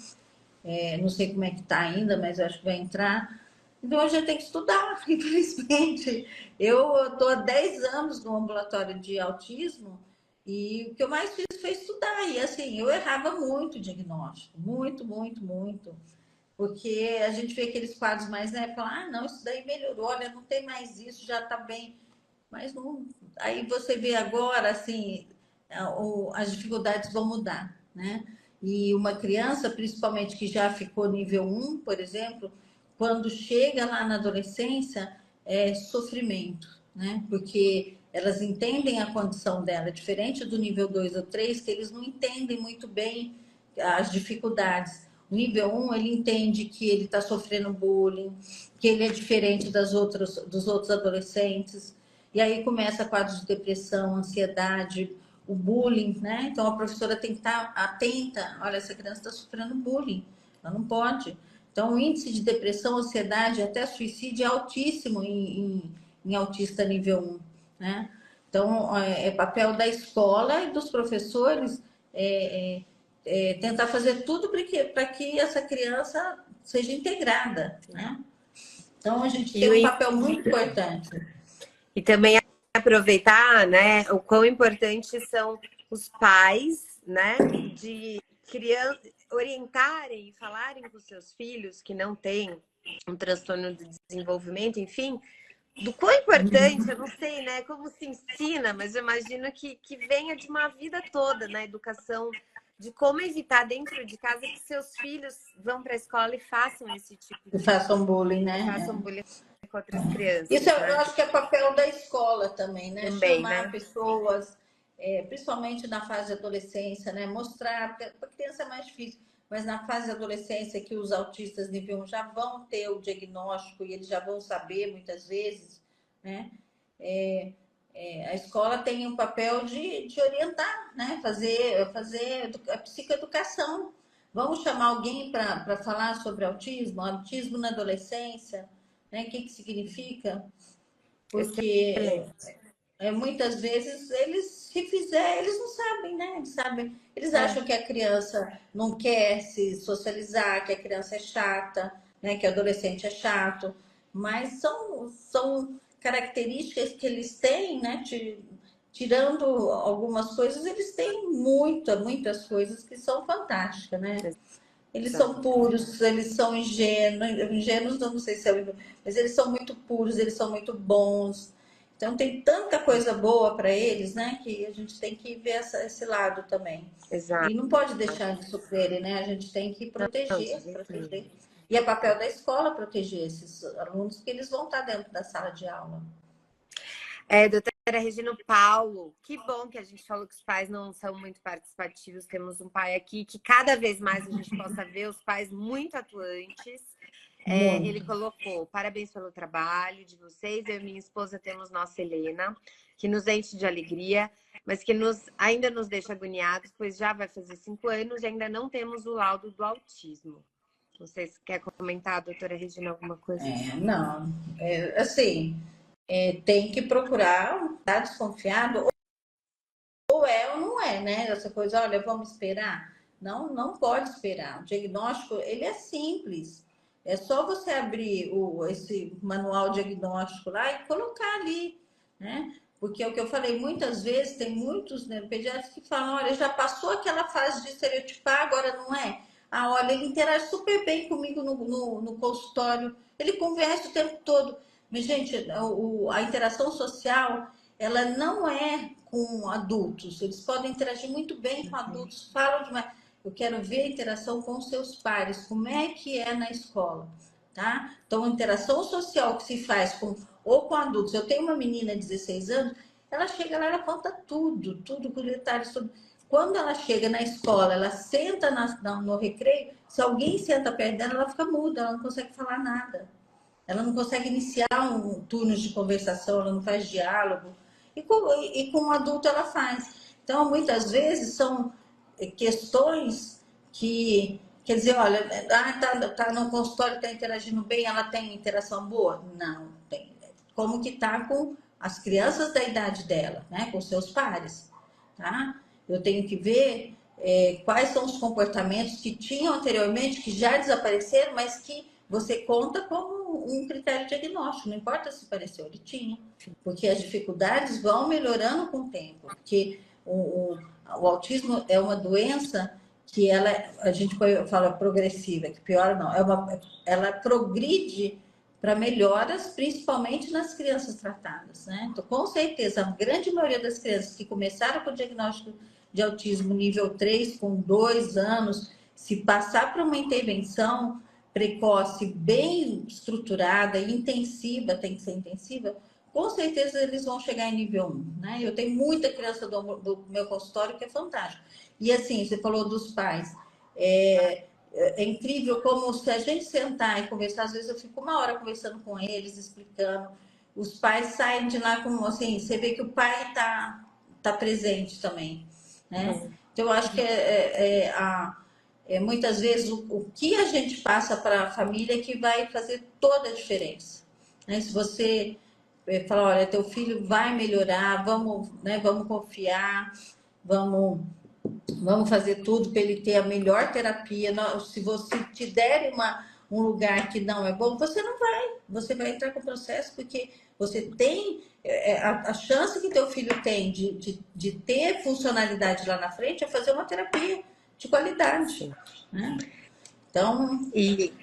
Não sei como é que está ainda, mas eu acho que vai entrar. Então a gente tem que estudar, infelizmente. Eu estou há 10 anos no ambulatório de autismo e o que eu mais fiz foi estudar. E assim, eu errava muito o diagnóstico, muito, muito, muito. Porque a gente vê aqueles quadros mais, né? Fala, não, isso daí melhorou, olha, não tem mais isso, já está bem. Mas não. Aí você vê agora, assim, as dificuldades vão mudar, né? E uma criança, principalmente que já ficou nível 1, por exemplo, quando chega lá na adolescência, é sofrimento, né? Porque elas entendem a condição dela, diferente do nível 2 ou 3, que eles não entendem muito bem as dificuldades. O nível 1, ele entende que ele está sofrendo bullying, que ele é diferente dos outros adolescentes, e aí começa quadros de depressão, ansiedade, o bullying, né? Então a professora tem que estar atenta. Olha, essa criança está sofrendo bullying, ela não pode. Então o índice de depressão, ansiedade, até suicídio é altíssimo em autista nível 1, né? Então é papel da escola e dos professores tentar fazer tudo para que essa criança seja integrada, né? Então a gente tem um papel muito importante. E também aproveitar, né, o quão importantes são os pais, né, de orientarem e falarem com os seus filhos que não têm um transtorno de desenvolvimento, enfim, do quão importante, eu não sei, né, como se ensina, mas eu imagino que venha de uma vida toda na educação, de como evitar dentro de casa que seus filhos vão para a escola e façam esse tipo de... façam bullying, né? Façam bullying com outras crianças. Isso eu né? acho que é papel da escola também, né? Também, Chamar né? pessoas, principalmente na fase de adolescência, né? Mostrar, porque para criança é mais difícil, mas na fase de adolescência que os autistas nível 1 já vão ter o diagnóstico e eles já vão saber muitas vezes, né? A escola tem um papel de orientar, né? Fazer a psicoeducação. Vamos chamar alguém para falar sobre autismo na adolescência, né? O que significa? Porque muitas vezes eles, se fizer, eles não sabem, né? Eles acham que a criança não quer se socializar, que a criança é chata, né? Que o adolescente é chato, mas são características que eles têm, né? Tirando algumas coisas, eles têm muitas coisas que são fantásticas, né? Eles são puros, eles são ingênuos, não sei se é, mas eles são muito puros, eles são muito bons. Então tem tanta coisa boa para eles, né? Que a gente tem que ver esse lado também. Exato. E não pode deixar de sofrerem, né? A gente tem que proteger. E é papel da escola proteger esses alunos, porque eles vão estar dentro da sala de aula. Doutora Regina Paulo, que bom que a gente falou que os pais não são muito participativos. Temos um pai aqui que cada vez mais a gente possa ver os pais muito atuantes. Ele colocou: parabéns pelo trabalho de vocês. Eu e minha esposa temos nossa Helena, que nos enche de alegria, mas que ainda nos deixa agoniados, pois já vai fazer 5 anos e ainda não temos o laudo do autismo. Não sei se quer comentar, doutora Regina, alguma coisa? Não. Assim, tem que procurar, tá desconfiado, ou é ou não é, né? Essa coisa, olha, vamos esperar. Não pode esperar. O diagnóstico, ele é simples. É só você abrir esse manual diagnóstico lá e colocar ali, né? Porque é o que eu falei, muitas vezes tem muitos neuropediatras que falam, olha, já passou aquela fase de estereotipar, agora não é. Ah, olha, ele interage super bem comigo no consultório, ele conversa o tempo todo. Mas, gente, a interação social, ela não é com adultos. Eles podem interagir muito bem com adultos, falam demais. Eu quero ver a interação com os seus pares, como é que é na escola, tá? Então, a interação social que se faz ou com adultos. Eu tenho uma menina de 16 anos, ela chega lá, ela conta tudo com detalhes, tudo. Quando ela chega na escola, ela senta no recreio, se alguém senta perto dela, ela fica muda, ela não consegue falar nada. Ela não consegue iniciar um turno de conversação, ela não faz diálogo. E com um adulto ela faz. Então, muitas vezes são questões que, quer dizer, olha, tá no consultório, está interagindo bem, ela tem interação boa? Não, tem. Como que tá com as crianças da idade dela, né? Com seus pares, tá? Eu tenho que ver quais são os comportamentos que tinham anteriormente, que já desapareceram, mas que você conta como um critério diagnóstico, não importa se pareceu, ele tinha, porque as dificuldades vão melhorando com o tempo, porque o autismo é uma doença que a gente fala progressiva, que piora não, ela progride para melhoras, principalmente nas crianças tratadas, né? Então, com certeza, a grande maioria das crianças que começaram com o diagnóstico de autismo nível 3 com 2 anos, se passar por uma intervenção precoce, bem estruturada e intensiva, tem que ser intensiva, com certeza eles vão chegar em nível 1, né? Eu tenho muita criança do meu consultório que é fantástico. E assim, você falou dos pais. É incrível como se a gente sentar e conversar, às vezes eu fico uma hora conversando com eles, explicando. Os pais saem de lá com, assim, você vê que o pai tá presente também, né? Então, eu acho que muitas vezes o que a gente passa para a família que vai fazer toda a diferença, né? Se você falar, olha, teu filho vai melhorar, vamos, né, vamos confiar, vamos fazer tudo para ele ter a melhor terapia. Se você te der um lugar que não é bom, você não vai. Você vai entrar com o processo porque você tem a chance que teu filho tem de ter funcionalidade lá na frente é fazer uma terapia de qualidade, Sim. né? Então, E,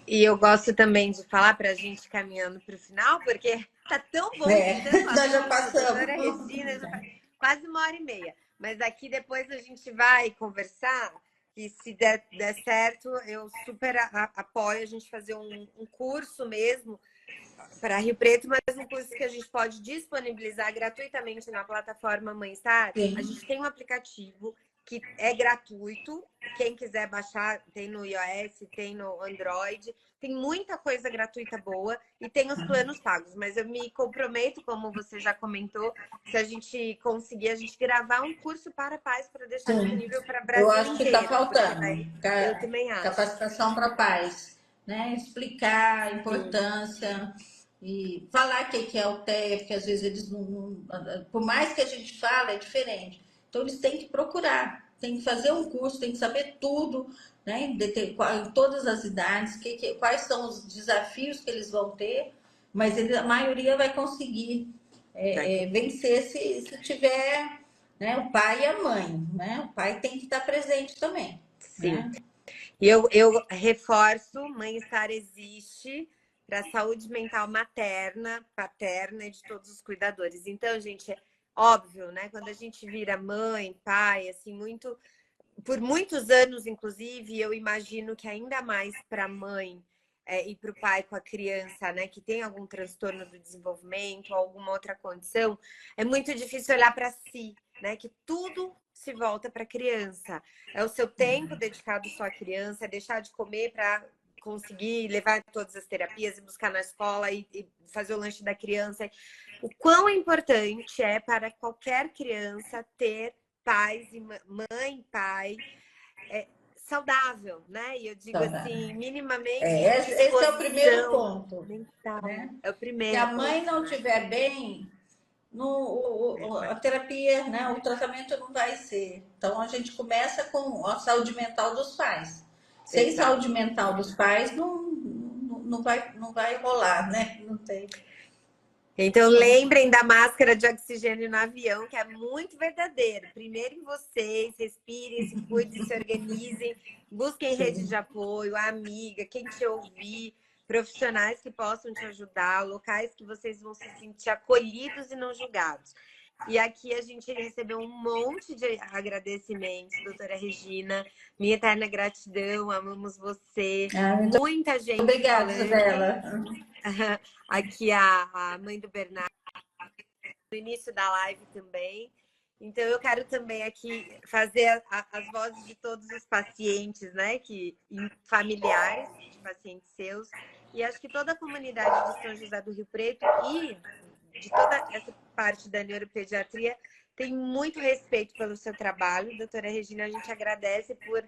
e eu gosto também de falar para a gente caminhando para o final, porque tá tão bom de tanto nós já assunto, doutora passamos. Regina, quase 1h30. Mas aqui depois a gente vai conversar e se der certo, eu super apoio a gente fazer um curso mesmo para Rio Preto, mas um curso que a gente pode disponibilizar gratuitamente na plataforma Mãe-Star. A Sim. gente tem um aplicativo que é gratuito. Quem quiser baixar, tem no iOS, tem no Android. Tem muita coisa gratuita boa e tem os planos pagos. Mas eu me comprometo, como você já comentou, se a gente conseguir, a gente gravar um curso para pais para deixar Sim, disponível para o eu Brasil acho que está inteiro. Porque faltando daí eu também acho. capacitação para pais, né? Explicar a Sim, importância e falar o que é o TEA, porque às vezes eles por mais que a gente fale, é diferente. Então eles têm que procurar, têm que fazer um curso, têm que saber tudo, né? Em todas as idades, quais são os desafios que eles vão ter, mas a maioria vai conseguir vencer se tiver, né, o pai e a mãe, né? O pai tem que estar presente também, sim. né? E eu reforço, Mãe-Estar existe para a saúde mental materna, paterna e de todos os cuidadores. Então, gente, é óbvio, né? Quando a gente vira mãe, pai, assim, por muitos anos, inclusive, eu imagino que ainda mais para a mãe e para o pai com a criança, né, que tem algum transtorno do desenvolvimento ou alguma outra condição, é muito difícil olhar para si, né? Que tudo se volta para a criança. É o seu tempo dedicado só à criança, é deixar de comer para conseguir levar todas as terapias e buscar na escola e fazer o lanche da criança. O quão importante é para qualquer criança ter pais e mãe e pai saudável, né? E eu digo Então, assim, minimamente de esse é o primeiro disposição ponto, mental. né? É o Se a primeiro mãe ponto, não né? estiver bem, a terapia, né, o tratamento não vai ser. Então, a gente começa com a saúde mental dos pais. Sem Exato. saúde mental dos pais, não vai rolar, né? Não tem. Então, lembrem da máscara de oxigênio no avião, que é muito verdadeiro. Primeiro em vocês, respirem, se cuidem, se organizem, busquem rede de apoio, amiga, quem te ouvir, profissionais que possam te ajudar, locais que vocês vão se sentir acolhidos e não julgados. E aqui a gente recebeu um monte de agradecimentos, doutora Regina. Minha eterna gratidão, amamos você. Muita gente Obrigada, falando. Isabela. Aqui a mãe do Bernardo, no início da live também. Então, eu quero também aqui fazer as vozes de todos os pacientes, né? Familiares de pacientes seus. E acho que toda a comunidade de São José do Rio Preto e de toda essa parte da neuropediatria tem muito respeito pelo seu trabalho. Doutora Regina, a gente agradece por...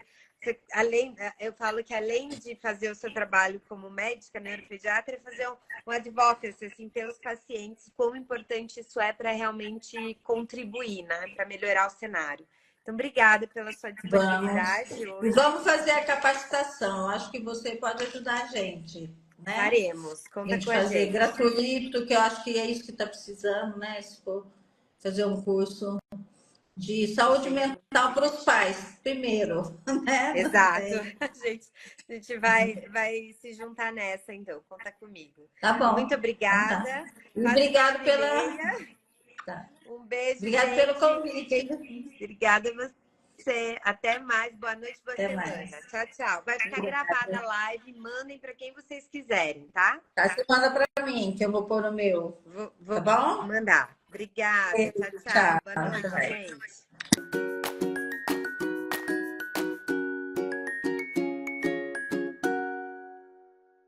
eu falo que além de fazer o seu trabalho como médica, neuropediatra, fazer um advocacy, assim, pelos pacientes, quão importante isso é para realmente contribuir, né? Para melhorar o cenário. Então, obrigada pela sua disponibilidade hoje. Vamos fazer a capacitação. Acho que você pode ajudar a gente, né? Faremos, conta com a fazer gente. gratuito, que eu acho que é isso que está precisando, né? Se for fazer um curso de saúde mental para os pais, primeiro, né? Exato. A gente vai se juntar nessa, então. Conta comigo. Tá bom. Muito obrigada. Tá. Obrigado pela... Tá. Um beijo, obrigada gente. pelo convite. Obrigada a você. Até mais. Boa noite, boa Até semana. mais. Tchau, tchau. Vai ficar gravada a live. Mandem para quem vocês quiserem, tá? Tá, você manda para mim, que eu vou pôr no meu. Vou tá bom? mandar. Obrigada. Tchau, tchau. Boa noite, gente.